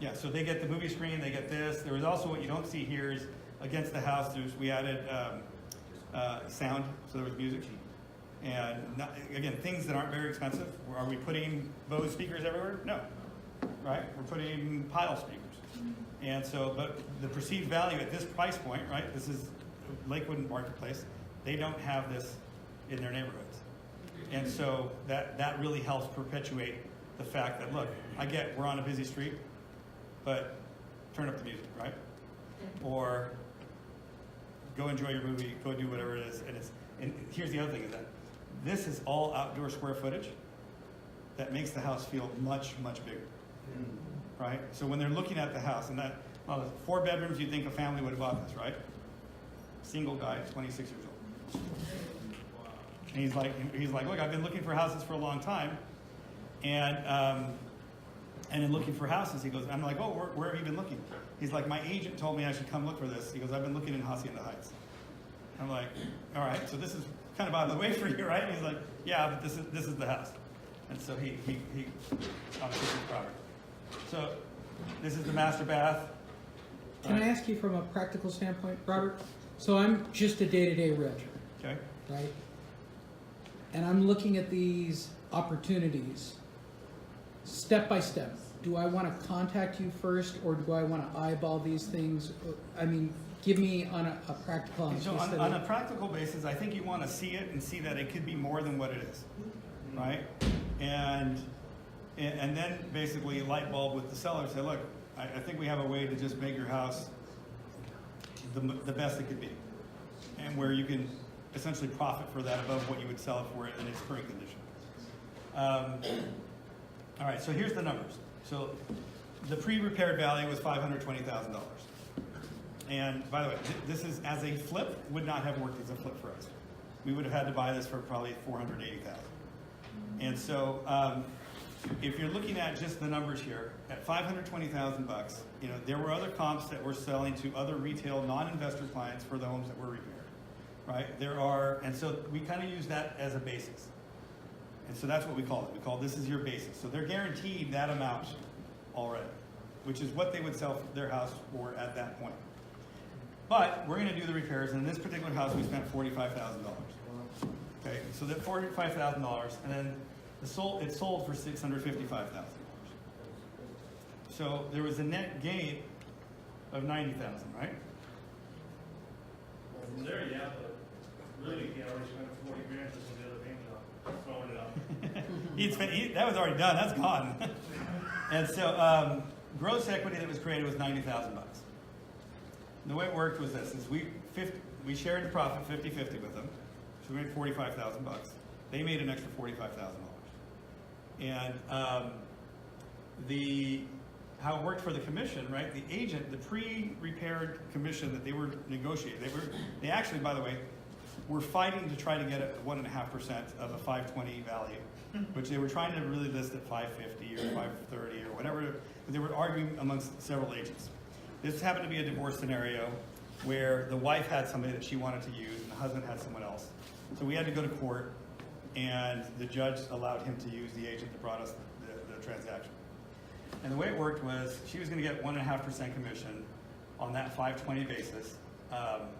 Yeah. So they get the movie screen. They get this. There was also what you don't see here is against the house. We added sound, so there was music. And again, things that aren't very expensive. Are we putting Bose speakers everywhere? No. Right? We're putting Pyle speakers. And so, but the perceived value at this price point, right? This is Lakewood Marketplace. They don't have this in their neighborhoods. And so that really helps perpetuate the fact that, look, I get we're on a busy street, but turn up the music, right? Or go enjoy your movie, go do whatever it is. And here's the other thing is that this is all outdoor square footage that makes the house feel much, much bigger. Right? So when they're looking at the house, and that, 4 bedrooms, you'd think a family would have bought this, right? Single guy, 26 years old. And he's like, look, I've been looking for houses for a long time, and in looking for houses, he goes, I'm like, oh, where have you been looking? He's like, my agent told me I should come look for this. He goes, I've been looking in Hacienda Heights. I'm like, all right, so this is kind of out of the way for you, right? And he's like, yeah, but this is the house. And so he obviously is property. So this is the master bath. Can I ask you from a practical standpoint, Robert? So I'm just a day-to-day realtor, Okay. right? And I'm looking at these opportunities step by step. do I want to contact you first, or do I want to eyeball these things? I mean, give me on a practical. So on a practical basis, I think you want to see it and see that it could be more than what it is, right? And then basically light bulb with the seller, say, look, I think we have a way to just make your house the best it could be, and where you can essentially profit for that above what you would sell it for in its current condition. All right, so here's the numbers. So the pre-repaired value was $520,000. And by the way, this is as a flip, would not have worked as a flip for us. We would have had to buy this for probably $480,000. And so if you're looking at just the numbers here, at $520,000, you know, there were other comps that were selling to other retail non-investor clients for the homes that were repaired, right? And so we kind of use that as a basis. And so that's what we call it. We call this is your basis. So they're guaranteed that amount already, which is what they would sell their house for at that point. But we're going to do the repairs, and in this particular house, we spent $45,000. Okay, so that $45,000, and then it sold for $655,000. So there was a net gain of $90,000, right? Well, from there, yeah, but really, you already spent 40 grand just on the other paint job, throwing it out. That was already done. That's gone. And so gross equity that was created was $90,000. The way it worked was this: is we shared the profit 50-50 with them, so we made $45,000. They made an extra $45,000. And how it worked for the commission, right? The agent, the pre-repaired commission that they were negotiating, they actually, by the way, were fighting to try to get at 1.5% of a 520 value, which they were trying to really list at 550 or 530 or whatever. They were arguing amongst several agents. This happened to be a divorce scenario where the wife had somebody that she wanted to use and the husband had someone else. So we had to go to court, and the judge allowed him to use the agent that brought us the transaction. And the way it worked was she was going to get 1.5% commission on that 520 basis,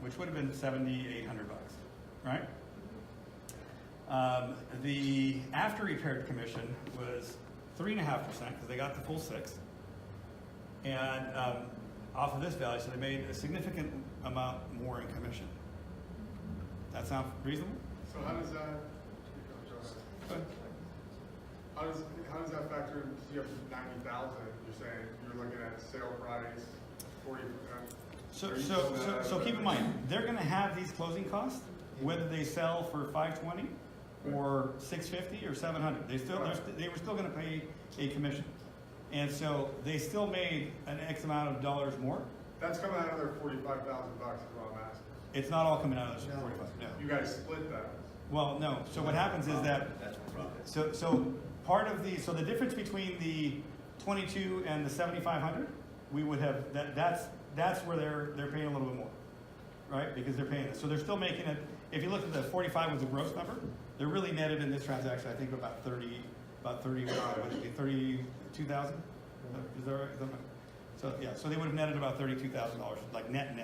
which would have been $7,800, right? The after repaired commission was 3.5% because they got the full 6, and off of this value, so they made a significant amount more in commission. That sound reasonable? So how does that? How does that factor in? You have 90,000. You're saying you're looking at sale price 40%. So keep in mind, they're going to have these closing costs, whether they sell for 520 or 650 or 700. They were still going to pay a commission, and so they still made an X amount of dollars more. That's coming out of their $45,000 is what I'm asking. It's not all coming out of this 45. No. You guys split that. Well, no. So what happens is that so part of the difference between the 22 and the 7,500, we would have that's where they're paying a little bit more, right? Because they're paying this. So they're still making it. If you look at the 45 was a gross number, they're really netted in this transaction. I think about 32,000. Is that right? So yeah, so they would have netted about $32,000, like net.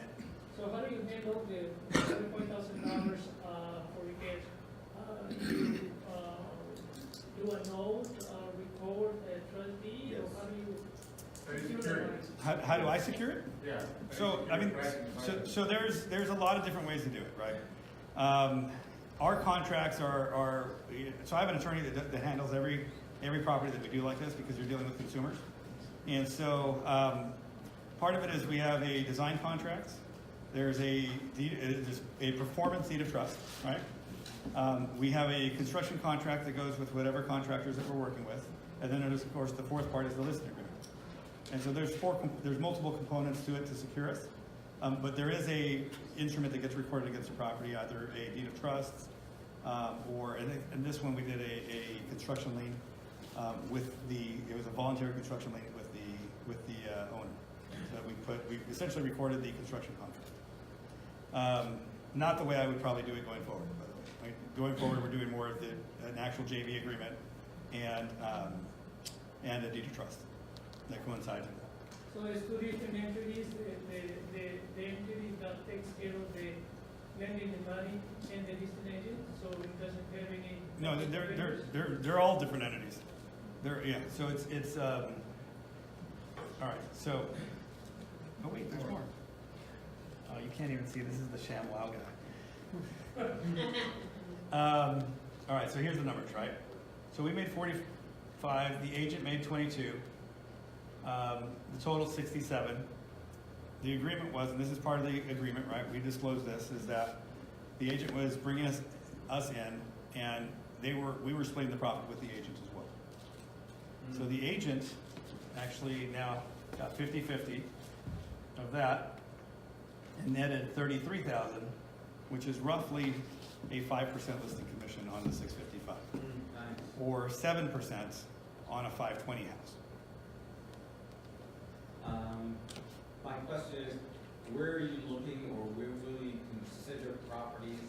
So how do you handle the $44,000 for repairs? Do you do a note, record a trustee, or how do you secure it? How do I secure it? Yeah. So I mean, so there's a lot of different ways to do it, right? Our contracts are so I have an attorney that handles every property that we do like this because you're dealing with consumers, and so part of it is we have a design contract. There's a performance deed of trust, right? We have a construction contract that goes with whatever contractors that we're working with, and then there's, of course, the fourth part is the listing agreement. And so there's multiple components to it to secure us, but there is a instrument that gets recorded against the property, either a deed of trust, or in this one we did a construction lien it was a voluntary construction lien with the owner. So we essentially recorded the construction contract. Not the way I would probably do it going forward, by the way. Right? Going forward, we're doing more of an actual JV agreement and a deed of trust that coincides with that. So as two different entities, the entity that takes care of the lending the money and the listing agent, so it doesn't have any. No, they're all different entities. So All right, so, oh wait, there's more. Oh, you can't even see, this is the sham wow guy. All right, so here's the numbers, right? So we made 45, the agent made 22, the total 67. The agreement was, and this is part of the agreement, right? We disclosed this, is that the agent was bringing us in, and we were splitting the profit with the agent as well. So the agent actually now got 50-50 of that, and netted 33,000, which is roughly a 5% listing commission on the 655, or 7% on a 520 house. My question is, where are you looking, or where will you consider properties?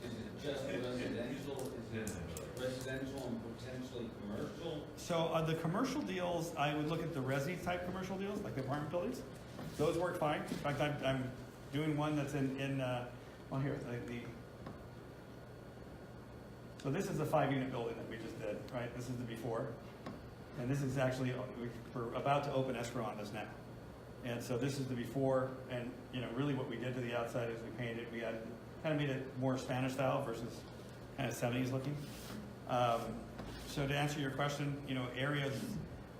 Is it just residential? Is it residential and potentially commercial? So the commercial deals, I would look at the resi type commercial deals, like the apartment buildings. Those work fine. In fact, I'm doing one that's well here, so this is a 5-unit building that we just did, right? This is the before. And this is actually, we're about to open escrow on this now. And so this is the before, and really what we did to the outside is we painted, we had kind of made it more Spanish style versus kind of 70s looking. So to answer your question, areas,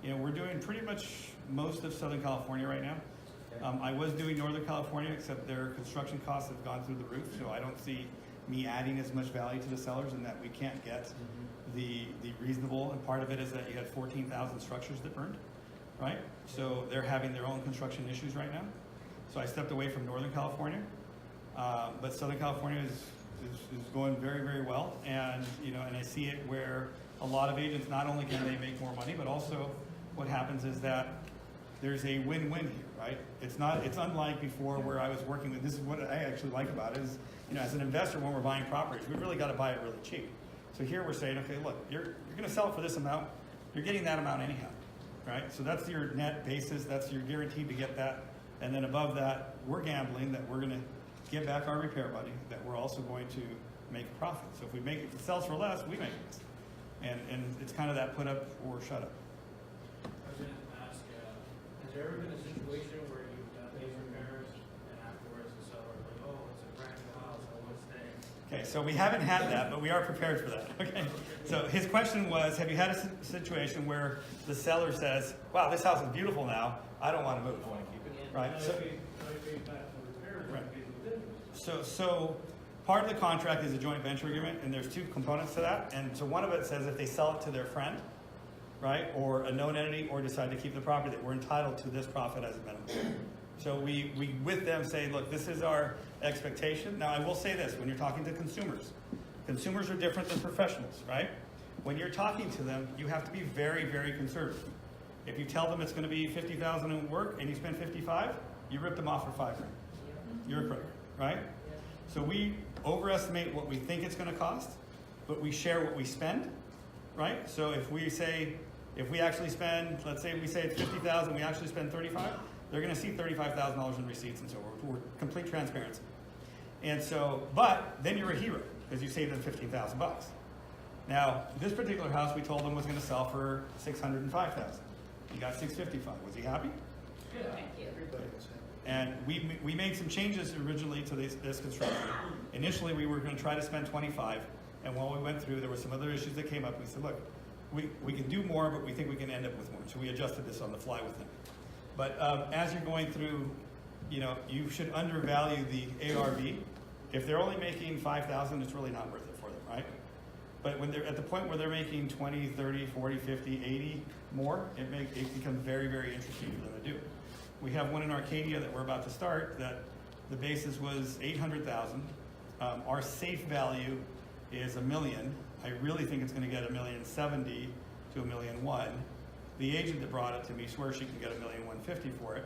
we're doing pretty much most of Southern California right now. I was doing Northern California, except their construction costs have gone through the roof, so I don't see me adding as much value to the sellers, in that we can't get the reasonable, and part of it is that you had 14,000 structures that burned, right? So they're having their own construction issues right now. So I stepped away from Northern California, but Southern California is going very, very well, and and I see it where a lot of agents, not only can they make more money, but also what happens is that there's a win-win here, right? It's unlike before where I was working with, this is what I actually like about it is, as an investor, when we're buying properties, we've really got to buy it really cheap. So here we're saying, okay, look, you're going to sell it for this amount, you're getting that amount anyhow, right? So that's your net basis, that's your guaranteed to get that, and then above that, we're gambling that we're going to get back our repair money, that we're also going to make a profit. So if it sells for less, we make it. And it's kind of that put up or shut up. I was going to ask, has there ever been a situation where you've done these repairs and afterwards the seller is like, oh, it's a brand new house, I want to stay? Okay, so we haven't had that, but we are prepared for that. Okay, so his question was, have you had a situation where the seller says, wow, this house is beautiful now, I don't want to move, I want to keep it, right? So part of the contract is a joint venture agreement, and there's two components to that. And so one of it says if they sell it to their friend, right, or a known entity, or decide to keep the property, that we're entitled to this profit as a minimum. So we with them say, look, this is our expectation. Now I will say this, when you're talking to consumers are different than professionals, right? When you're talking to them, you have to be very, very conservative. If you tell them it's going to be $50,000 in work and you spend $55,000, you rip them off for $5,000. You're a crook, right? So we overestimate what we think it's going to cost, but we share what we spend, right? So if we actually spend, let's say we say it's $50,000, we actually spend $35,000, they're going to see $35,000 in receipts, and so we're complete transparency. And so, but then you're a hero because you saved them $15,000. Now, this particular house we told them was going to sell for $605,000. He got $655,000. Was he happy? Yeah. Everybody was happy. And we made some changes originally to this construction. Initially, we were going to try to spend $25,000, and while we went through, there were some other issues that came up. We said, look, we can do more, but we think we can end up with more. So we adjusted this on the fly with them. But as you're going through, you should undervalue the ARV. If they're only making $5,000, it's really not worth it for them, right? But when they're at the point where they're making 20, 30, 40, 50, 80 more, it becomes very, very interesting for them to do. We have one in Arcadia that we're about to start that the basis was $800,000. Our safe value is $1 million. I really think it's going to get $1,070,000 to $1,100,000. The agent that brought it to me swears she can get $1,150,000 for it.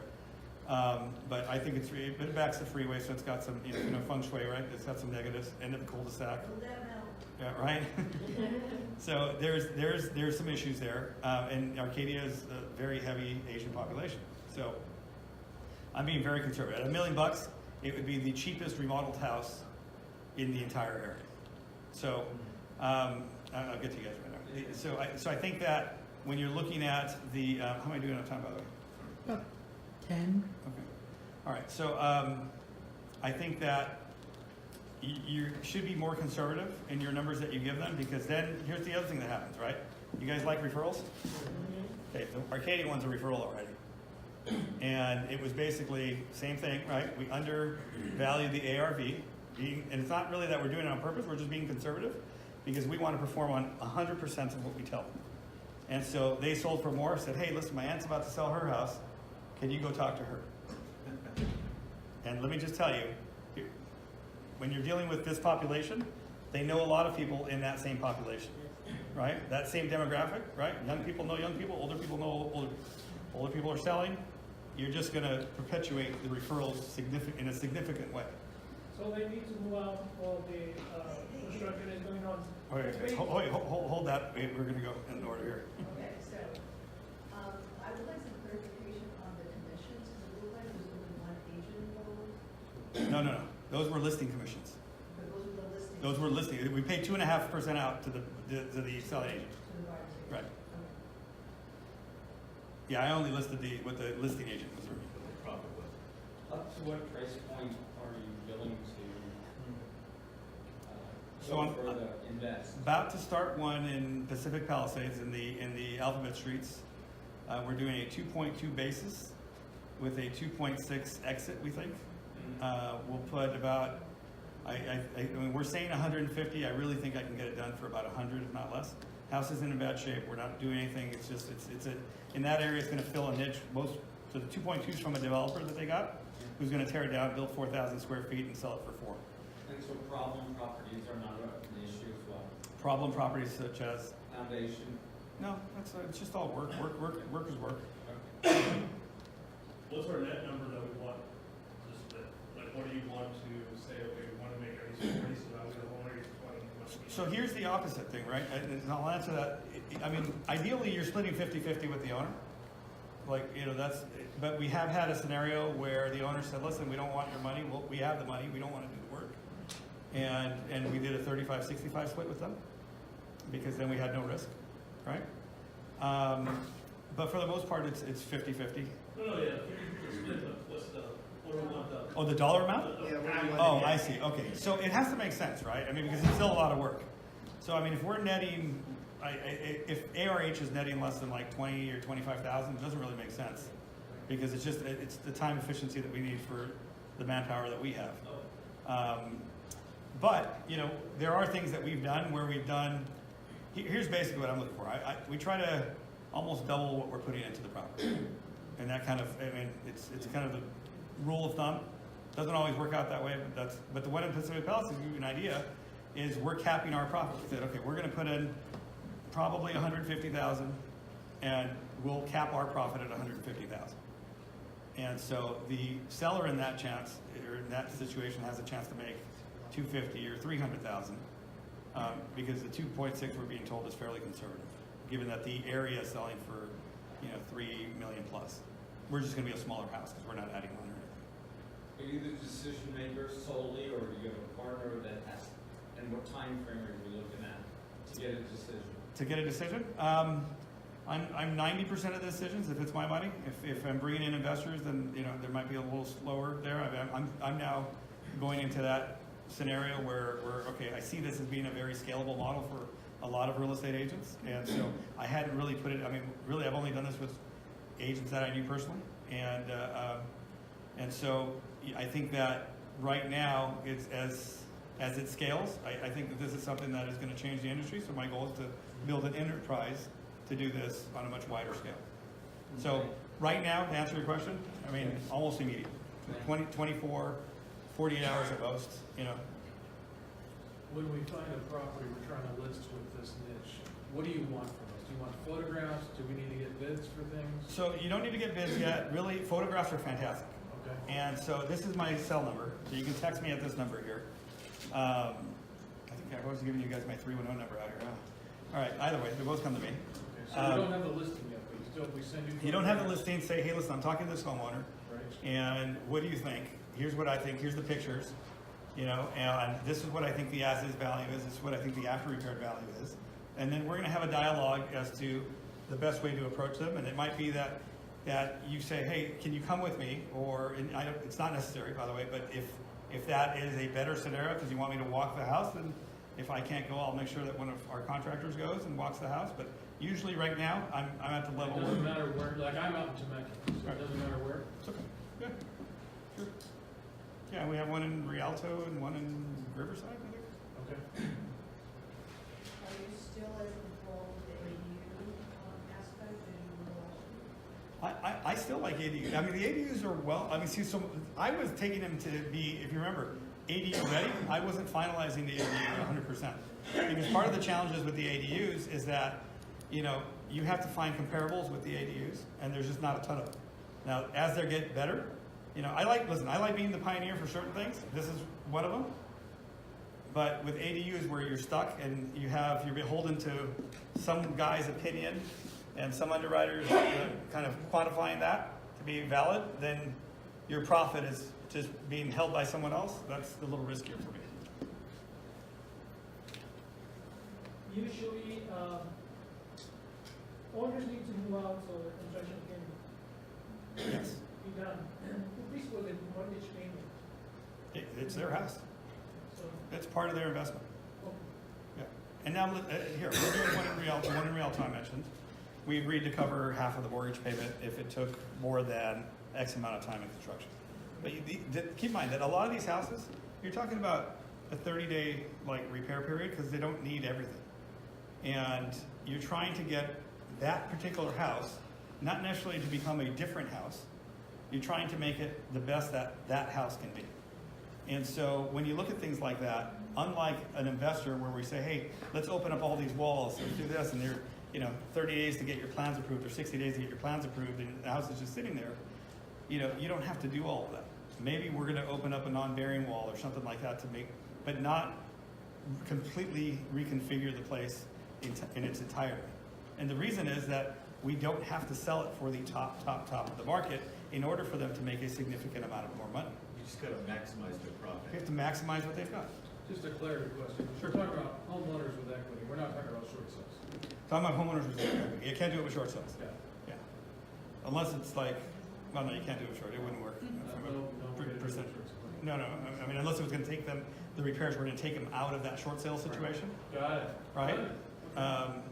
But I think it backs the freeway, so it's got some feng shui, right? It's got some negatives. End of the cul-de-sac. Yeah, right. So there's some issues there, and Arcadia is a very heavy Asian population. So I'm being very conservative. At $1 million, it would be the cheapest remodeled house in the entire area. So I'll get to you guys right now. So I think that when you're looking at the how am I doing on time, by the way? About 10. Okay. All right, so I think that you should be more conservative in your numbers that you give them, because then here's the other thing that happens, right? You guys like referrals? Okay, the Arcadian one's a referral already. And it was basically same thing, right? We undervalue the ARV, and it's not really that we're doing it on purpose, we're just being conservative, because we want to perform on 100% of what we tell them. And so they sold for more, said, hey, listen, my aunt's about to sell her house, can you go talk to her? And let me just tell you, when you're dealing with this population, they know a lot of people in that same population, right? That same demographic, right? Young people know young people, older people know older people are selling. You're just going to perpetuate the referrals in a significant way. So they need to move out while the construction is going on. Okay, hold that. We're going to go in order here. Okay, so, I would like some clarification on the commissions, because it looked like there was only one agent involved, No. Those were listing commissions. but those were the listings. Those were listing. We paid 2.5% out to the selling agent. To the buyers agent. Right. Okay. Yeah, I only listed what the listing agent was. Profit was. Up to what price point are you willing to So go I'm- further invest? About to start one in Pacific Palisades in the Alphabet Streets. We're doing a 2.2 basis with a 2.6 exit, we think. We'll put about, I mean, we're saying 150. I really think I can get it done for about 100, if not less. House isn't in bad shape. We're not doing anything. It's just, in that area, it's going to fill a niche. So the 2.2 is from a developer that they got, who's going to tear it down, build 4,000 square feet, and sell it for 4. And so problem properties are not an issue as well? Problem properties such as, Foundation? no, it's just all work. Workers work. What's our net number that we want to split? Like, what do you want to say, okay, we want to make at least 40, so now we don't want to get 20. So here's the opposite thing, right? And I'll answer that. I mean, ideally, you're splitting 50-50 with the owner. Like, but we have had a scenario where the owner said, listen, we don't want your money. Well, we have the money. We don't want to do the work. And we did a 35-65 split with them because then we had no risk, right? But for the most part, it's 50-50. No, yeah, split them. What's the, what do we want the? Oh, the dollar amount? Yeah, what do you want Oh, to I get? see. Okay, so it has to make sense, right? I mean, because it's still a lot of work. So I mean, if we're netting, if ARH is netting less than like 20 or 25,000, it doesn't really make sense because it's the time efficiency that we need for the manpower that we have. But there are things that we've done where we've done. Here's basically what I'm looking for. We try to almost double what we're putting into the property, and that kind of, I mean, it's kind of the rule of thumb. Doesn't always work out that way, but the one in Pacific Palisades, to give you an idea, is we're capping our profit. We said, okay, we're going to put in probably 150,000, and we'll cap our profit at 150,000. And so the seller in that situation has a chance to make 250 or 300,000, because the 2.6 we're being told is fairly conservative, given that the area is selling for 3 million plus. We're just going to be a smaller house because we're not adding on or anything. Are you the decision maker solely, or do you have a partner that has, and what time frame are you looking at to get a decision? To get a decision, I'm 90% of the decisions if it's my money. If I'm bringing in investors, then there might be a little slower there. I'm now going into that scenario where okay, I see this as being a very scalable model for a lot of real estate agents, and so I hadn't really put it. I mean, really, I've only done this with agents that I knew personally, and so I think that right now it's as it scales, I think that this is something that is going to change the industry. So my goal is to build an enterprise to do this on a much wider scale. So right now, to answer your question, I mean, almost immediate. 24, 48 hours at most, When we find a property we're trying to list with this niche, what do you want from us? Do you want photographs? Do we need to get bids for things? So you don't need to get bids yet. Really, photographs are fantastic. Okay. And so this is my cell number. So you can text me at this number here. I think I've always given you guys my 310 number out here. Huh? All right, either way, they both come to me. Okay, so we don't have the listing yet, but we send you. You don't have the listing, say, hey, listen, I'm talking to this homeowner, Right. and what do you think? Here's what I think, here's the pictures, and this is what I think the as-is value is, this is what I think the after-repaired value is. And then we're gonna have a dialogue as to the best way to approach them, and it might be that that you say, hey, can you come with me? Or, and I don't, it's not necessary, by the way, but if that is a better scenario, because you want me to walk the house, then if I can't go, I'll make sure that one of our contractors goes and walks the house. But usually right now, I'm at the level It where. doesn't matter where, like I'm out in Temecula, so it doesn't matter where. It's okay. Yeah, sure. Yeah, we have one in Rialto and one in Riverside, I think. Okay. Are you still as involved with the ADU aspect as you were last year? I still like ADUs. I mean, the ADUs are well, I mean, see, so I was taking them to be, if you remember, ADU ready. I wasn't finalizing the ADU 100%. Because part of the challenges with the ADUs is that, you know, you have to find comparables with the ADUs, and there's just not a ton of them. Now, as they get better, you know, I like being the pioneer for certain things. This is one of them. But with ADUs where you're stuck and you're beholden to some guy's opinion and some underwriters kind of quantifying that to be valid, then your profit is just being held by someone else. That's a little riskier for me. Usually, owners need to move out so the construction can Yes. be done. Who pays for the mortgage payment? It's their house. So, It's part of their investment. okay. Yeah. And now, here, we're doing one in Rialto I mentioned. We agreed to cover half of the mortgage payment if it took more than X amount of time in construction. But keep in mind that a lot of these houses, you're talking about a 30-day repair period because they don't need everything. And you're trying to get that particular house, not necessarily to become a different house, you're trying to make it the best that that house can be. And so when you look at things like that, unlike an investor where we say, hey, let's open up all these walls and do this, and they're 30 days to get your plans approved or 60 days to get your plans approved, and the house is just sitting there, you don't have to do all of that. Maybe we're going to open up a non-bearing wall or something like that but not completely reconfigure the place in its entirety. And the reason is that we don't have to sell it for the top of the market in order for them to make a significant amount of more money. You just gotta maximize their profit. We have to maximize what they've got. Just a clarity question. We're talking about homeowners with equity. We're not talking about short sales. Talking about homeowners with equity. You can't do it with short sales. Yeah. Yeah. Unless it's well, no, you can't do it with short. It wouldn't work. Percentage. No. I mean, unless it was going to take them, the repairs were going to take them out of that short sale situation. Got it. Right?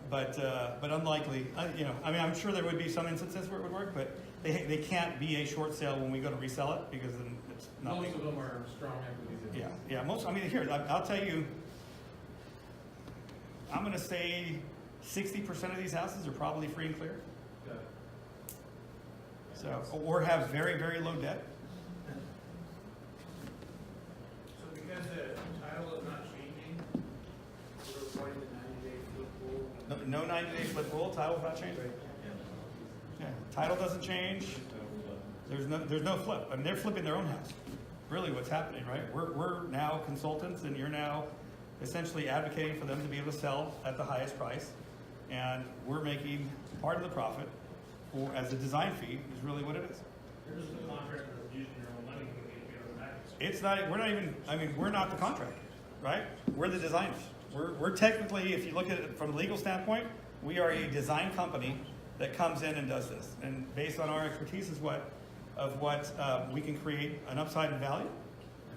But unlikely. I mean, I'm sure there would be some instances where it would work, but they can't be a short sale when we go to resell it because then it's not Most legal. of them are strong equity. Yeah. Most. I mean, here I'll tell you. I'm going to say 60% of these houses are probably free and clear. Got it. So, or have very, very low debt. So because the title is not changing, we're avoiding the 90-day flip rule. No 90-day flip rule. Title's not changing. Yeah. Title doesn't change. There's no flip. I mean, they're flipping their own house. Really, what's happening, right? We're now consultants, and you're now essentially advocating for them to be able to sell at the highest price, and we're making part of the profit as a design fee is really what it is. Here's the contractor using your own money when you get it back. It's not. We're not even. I mean, we're not the contractor, right? We're the designers. We're technically, if you look at it from a legal standpoint, we are a design company that comes in and does this, and based on our expertise is what we can create an upside in value.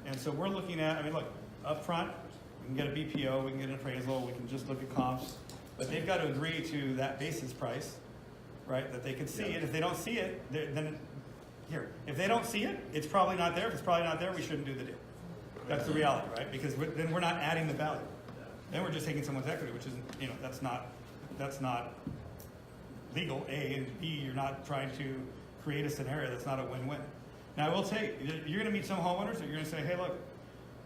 And so we're looking at. I mean, look up front. We can get a BPO, we can get an appraisal, we can just look at comps, but they've got to agree to that basis price, right? That they can see it. If they don't see it, then if they don't see it, it's probably not there. If it's probably not there, we shouldn't do the deal. That's the reality, right? Because then we're not adding the value. Then we're just taking someone's equity, which isn't, that's not legal. A and B, you're not trying to create a scenario that's not a win-win. Now, I will tell you, you're going to meet some homeowners that you're going to say, hey, look,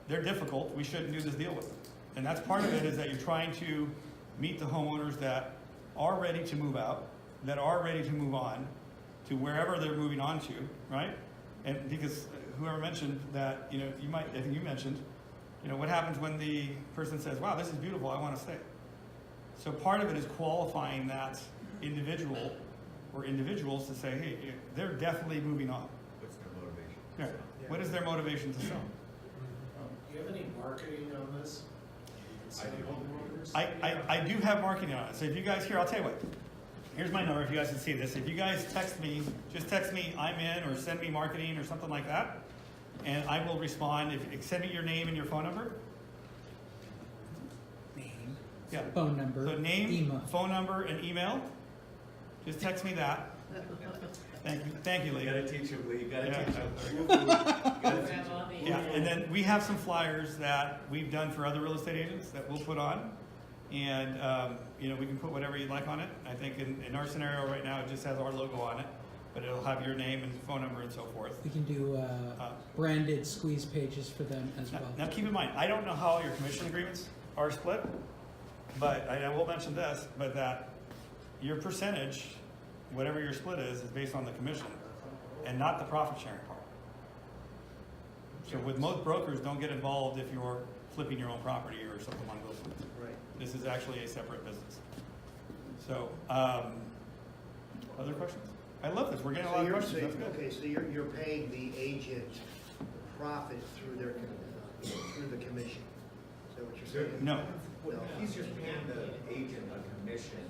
they're difficult. We shouldn't do this deal with them. And that's part of it is that you're trying to meet the homeowners that are ready to move out, that are ready to move on to wherever they're moving on to, right? And because whoever mentioned that, I think you mentioned, what happens when the person says, wow, this is beautiful, I want to stay. So part of it is qualifying that individual or individuals to say, hey, they're definitely moving on. What's their motivation? Yeah. What is their motivation to sell? Do you have any marketing on this? I do have marketing on it. So if you guys here, I'll tell you what. Here's my number if you guys can see this. If you guys text me, just text me I'm in or send me marketing or something like that, and I will respond. If send me your name and your phone number. Name, Yeah. phone number, So name, email. phone number, and email. Just text me that. Thank you, You Lee. gotta teach him, Lee, you gotta Yeah. teach him. You gotta teach him. Yeah, and then we have some flyers that we've done for other real estate agents that we'll put on. And, you know, we can put whatever you'd like on it. I think in our scenario right now, it just has our logo on it, but it'll have your name and phone number and so forth. We can do branded squeeze pages for them as well. Now keep in mind, I don't know how your commission agreements are split, but I will mention this, but that your percentage, whatever your split is based on the commission and not the profit sharing part. So with most brokers, don't get involved if you're flipping your own property or something along those lines. Right. This is actually a separate business. So, other questions? I love this. We're getting a lot of questions. That's good. Okay, so you're paying the agent profit through their, through the commission. Is that what you're saying? No. Well, he's just paying the agent a commission,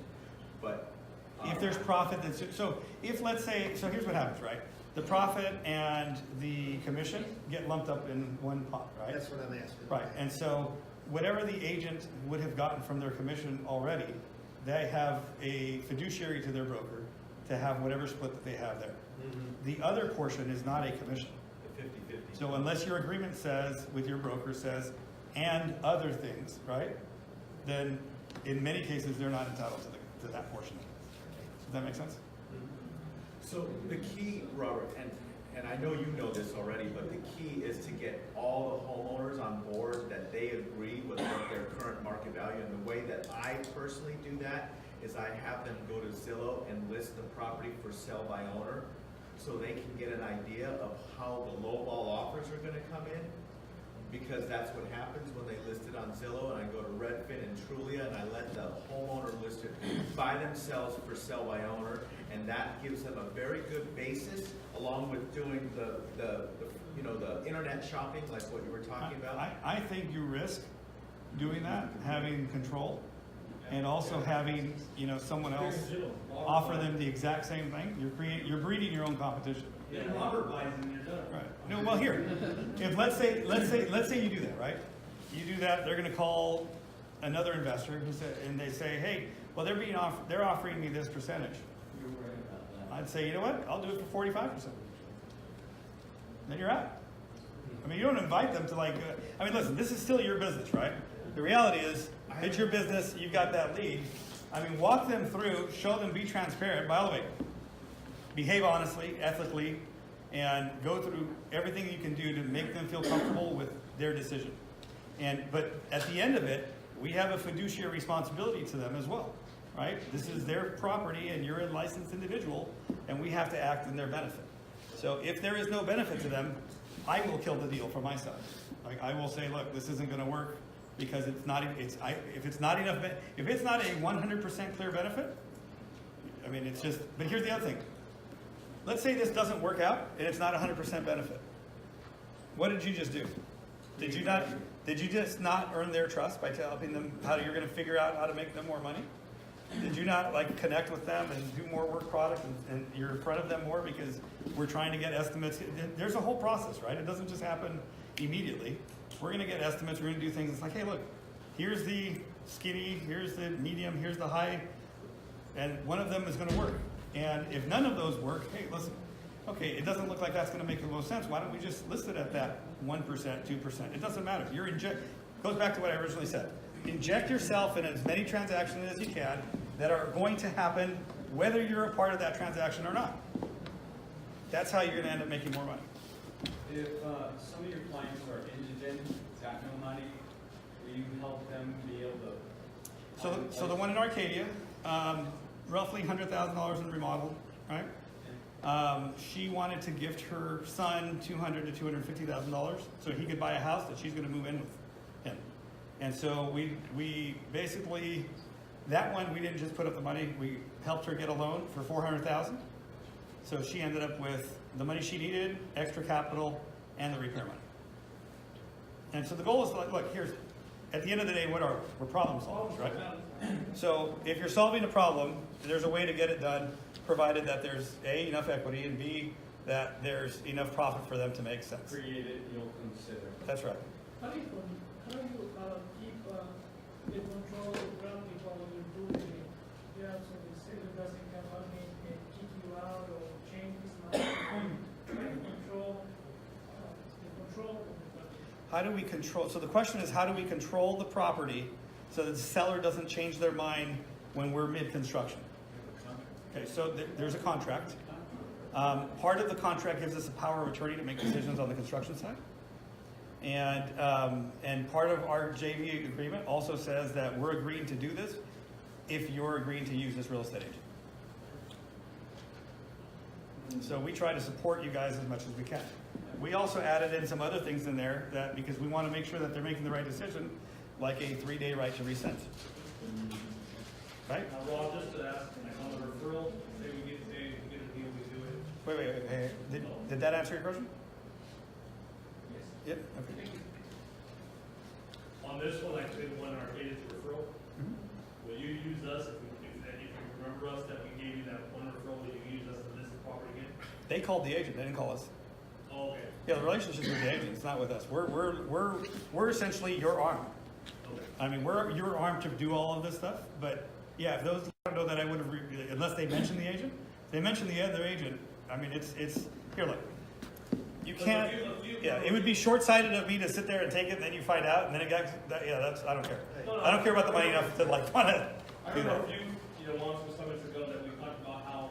but. If there's profit, that's, so if let's say, so here's what happens, right? The profit and the commission get lumped up in one pot, right? That's what I'm asking. Right, and so whatever the agent would have gotten from their commission already, they have a fiduciary to their broker to have whatever split that they have there. The other portion is not a commission. The 50/50. So unless your agreement says, with your broker says, and other things, right? Then in many cases, they're not entitled to that portion. Does that make sense? So the key, Robert, and I know you know this already, but the key is to get all the homeowners on board that they agree with what their current market value. And the way that I personally do that is I have them go to Zillow and list the property for sale by owner, so they can get an idea of how the lowball offers are gonna come in. Because that's what happens when they list it on Zillow, and I go to Redfin and Trulia, and I let the homeowner list it by themselves for sale by owner, and that gives them a very good basis, along with doing the you know, the internet shopping, like what you were talking about. I think you risk doing that, having control, and also having, you know, someone else offer them the exact same thing. You're breeding your own competition. Yeah, Robert buys it and you're done. Right. No, well, here, if let's say you do that, right? You do that, they're going to call another investor and they say, hey, well, they're offering me this percentage. You're right about that. I'd say, you know what? I'll do it for 45%. Then you're out. I mean, you don't invite them to I mean, listen, this is still your business, right? The reality is, it's your business. You've got that lead. I mean, walk them through, show them, be transparent. By the way, behave honestly, ethically, and go through everything you can do to make them feel comfortable with their decision. But at the end of it, we have a fiduciary responsibility to them as well, right? This is their property and you're a licensed individual and we have to act in their benefit. So if there is no benefit to them, I will kill the deal for my side. Like I will say, look, this isn't gonna work because if it's not a 100% clear benefit, I mean, it's just, but here's the other thing. Let's say this doesn't work out and it's not 100% benefit. What did you just do? Did you just not earn their trust by helping them how you're going to figure out how to make them more money? Did you not connect with them and do more work product and you're in front of them more because we're trying to get estimates? There's a whole process, right? It doesn't just happen immediately. We're going to get estimates. We're going to do things. It's like, hey, look, here's the skinny, here's the medium, here's the high, and one of them is going to work. And if none of those work, hey, listen, okay, it doesn't look like that's going to make the most sense. Why don't we just list it at that 1%, 2%? It doesn't matter. Goes back to what I originally said. Inject yourself in as many transactions as you can that are going to happen whether you're a part of that transaction or not. That's how you're going to end up making more money. If some of your clients are indigent, got no money, will you help them be able to? So the one in Arcadia, roughly $100,000 in remodel, right? She wanted to gift her son $200,000 to $250,000 so he could buy a house that she's going to move in with him. And so we basically, that one we didn't just put up the money, we helped her get a loan for $400,000. So she ended up with the money she needed, extra capital, and the repair money. And so the goal is look, at the end of the day, what are we? We're problem solvers, right? So if you're solving a problem, there's a way to get it done, provided that there's A, enough equity, and B, that there's enough profit for them to make sense. Create it, you'll consider. That's right. How do you keep the control of the property while you're doing it? You have some city doesn't come on and kick you out or change this money. How do you control the control of the property? How do we control, so the question is, how do we control the property so that the seller doesn't change their mind when we're mid-construction? Okay, so there's a contract. Part of the contract gives us a power of attorney to make decisions on the construction side. And part of our JV agreement also says that we're agreeing to do this if you're agreeing to use this real estate agent. So we try to support you guys as much as we can. We also added in some other things in there that, because we want to make sure that they're making the right decision, like a 3-day right to rescind. Right? Now, Rob, just to ask, on the referral, say we get a deal, we do it. Wait. Did that answer your question? Yes. Yep. Okay. On this one, like the one our agent's referral, will you use us, if you remember us, that we gave you that one referral, will you use us to list the property again? They called the agent. They didn't call us. Oh, okay. Yeah, the relationship's with the agent. It's not with us. We're essentially your arm. Okay. I mean, we're your arm to do all of this stuff. But yeah, if those, I don't know that I would have, unless they mentioned the agent. If they mentioned the other agent, I mean, it's here. Look, you can't. Yeah, it would be short-sighted of me to sit there and take it, and then you find out, and then it got. I don't care. I don't care about the money enough to like want to. I remember a few, months or summits ago that we talked about how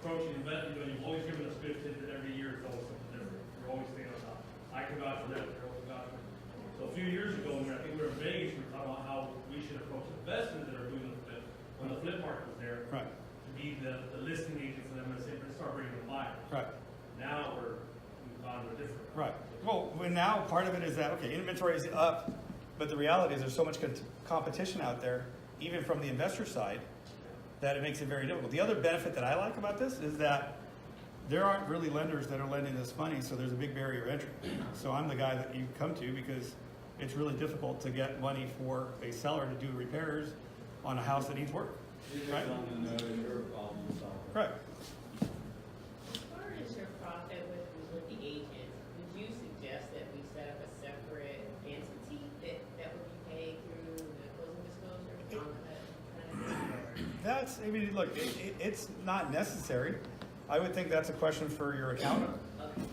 approaching investment, you've always given us good tips, and every year it's always something different. You're always staying on top. I can vouch for that, Carol can vouch for that. So a few years ago, when I think we were in Vegas, we were talking about how we should approach investors that are doing the flip, when the flip market was there. Right. To be the listing agent for them and say, start bringing them buyers. Right. Now we've gone to a different. Right. Well, now part of it is that, okay, inventory is up, but the reality is there's so much competition out there, even from the investor side, that it makes it very difficult. The other benefit that I like about this is that there aren't really lenders that are lending this money, so there's a big barrier to entry. So I'm the guy that you come to because it's really difficult to get money for a seller to do repairs on a house that needs work. Right? On the note, you're a problem solver. Right. As far as your profit with the agent, would you suggest that we set up a separate entity that would be paid through the closing disclosure? I mean, look, it's not necessary. I would think that's a question for your accountant,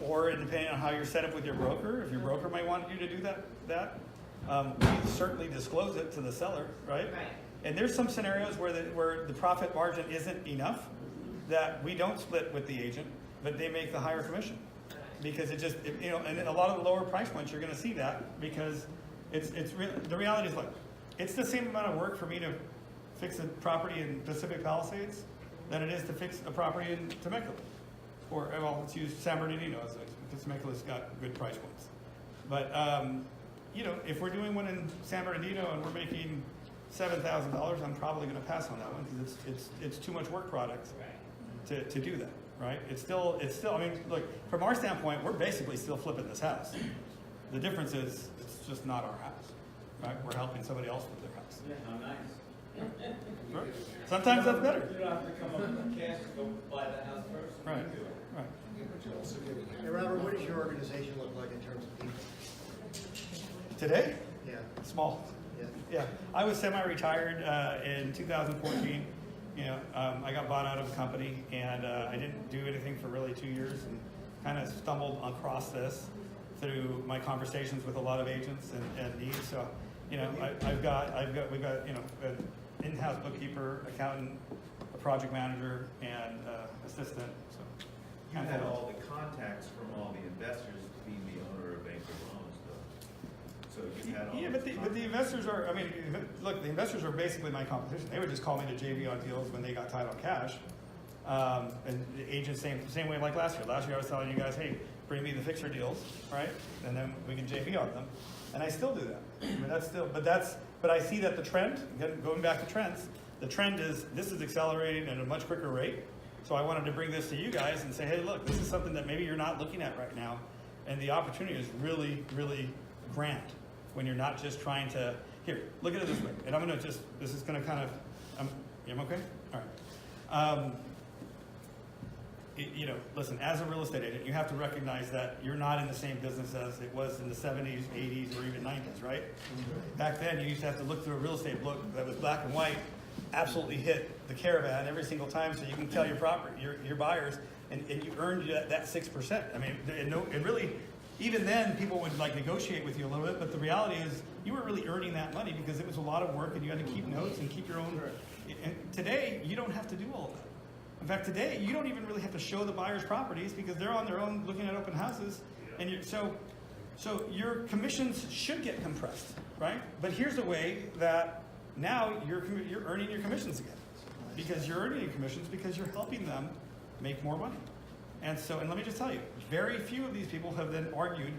or depending on how you're set up with your broker. If your broker might want you to do that, we certainly disclose it to the seller, right? Right. And there's some scenarios where the profit margin isn't enough, that we don't split with the agent, but they make the higher commission. Because and a lot of the lower price points, you're going to see that because the reality is, look, it's the same amount of work for me to fix a property in Pacific Palisades than it is to fix a property in Temecula. Or, well, let's use San Bernardino because Temecula's got good price points. But, if we're doing one in San Bernardino and we're making $7,000, I'm probably going to pass on that one because it's too much work product to do that, right? It's still. I mean, look, from our standpoint, we're basically still flipping this house. The difference is it's just not our house, right? We're helping somebody else with their house. Yeah, how nice. Right? Sometimes that's better. You don't have to come up with cash to go buy that house first. Right. Do it. Right. Hey, Robert, what does your organization look like in terms of people? Today, Yeah, small. yeah. Yeah, I was semi-retired in 2014. I got bought out of a company, and I didn't do anything for really 2 years, and kind of stumbled across this through my conversations with a lot of agents and needs. So, we've got an in-house bookkeeper, accountant, a project manager, and assistant. So, You had all the contacts from all the investors being the owner of Bank of Loans, though. So you had all. Yeah, but the investors are. I mean, look, the investors are basically my competition. They would just call me to JV on deals when they got title cash. And the agents same way like last year. Last year I was telling you guys, hey, bring me the fixer deals, right? And then we can JV on them. And I still do that. I mean, but I see that the trend, going back to trends, the trend is this is accelerating at a much quicker rate. So I wanted to bring this to you guys and say, hey, look, this is something that maybe you're not looking at right now. And the opportunity is really, really grand when you're not just trying to here, look at it this way, and I'm gonna just, this is gonna kind of, I'm okay? All right. You know, listen, as a real estate agent, you have to recognize that you're not in the same business as it was in the 70s, 80s, or even 90s, right? Back then, you used to have to look through a real estate book that was black and white, absolutely hit the caravan every single time, so you can tell your property, your buyers, and you earned that 6%. I mean, and really, even then, people would like negotiate with you a little bit, but the reality is, you weren't really earning that money because it was a lot of work, and you had to keep notes and keep your own. And today, you don't have to do all of that. In fact, today, you don't even really have to show the buyers properties because they're on their own looking at open houses. And so your commissions should get compressed, right? But here's a way that now you're earning your commissions again. Because you're earning your commissions because you're helping them make more money. And let me just tell you, very few of these people have then argued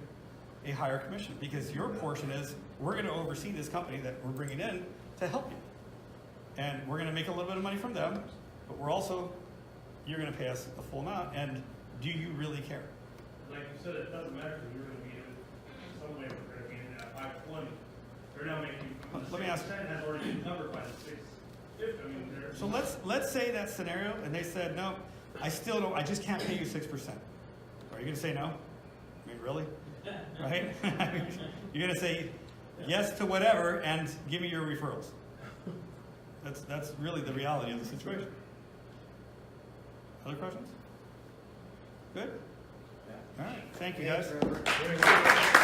a higher commission because your portion is, we're going to oversee this company that we're bringing in to help you. And we're going to make a little bit of money from them, but you're going to pay us the full amount, and do you really care? Like you said, it doesn't matter if you're going to be in some way, we're going to be in at 520. They're now making, Let me ask. 6% has already been covered by the 650. I mean, So let's say that scenario, and they said, no, I just can't pay you 6%. Are you going to say no? I mean, really? Right? You're going to say yes to whatever and give me your referrals. That's really the reality of the situation. Other questions? Good? All right. Thank you, guys. Thanks, Robert.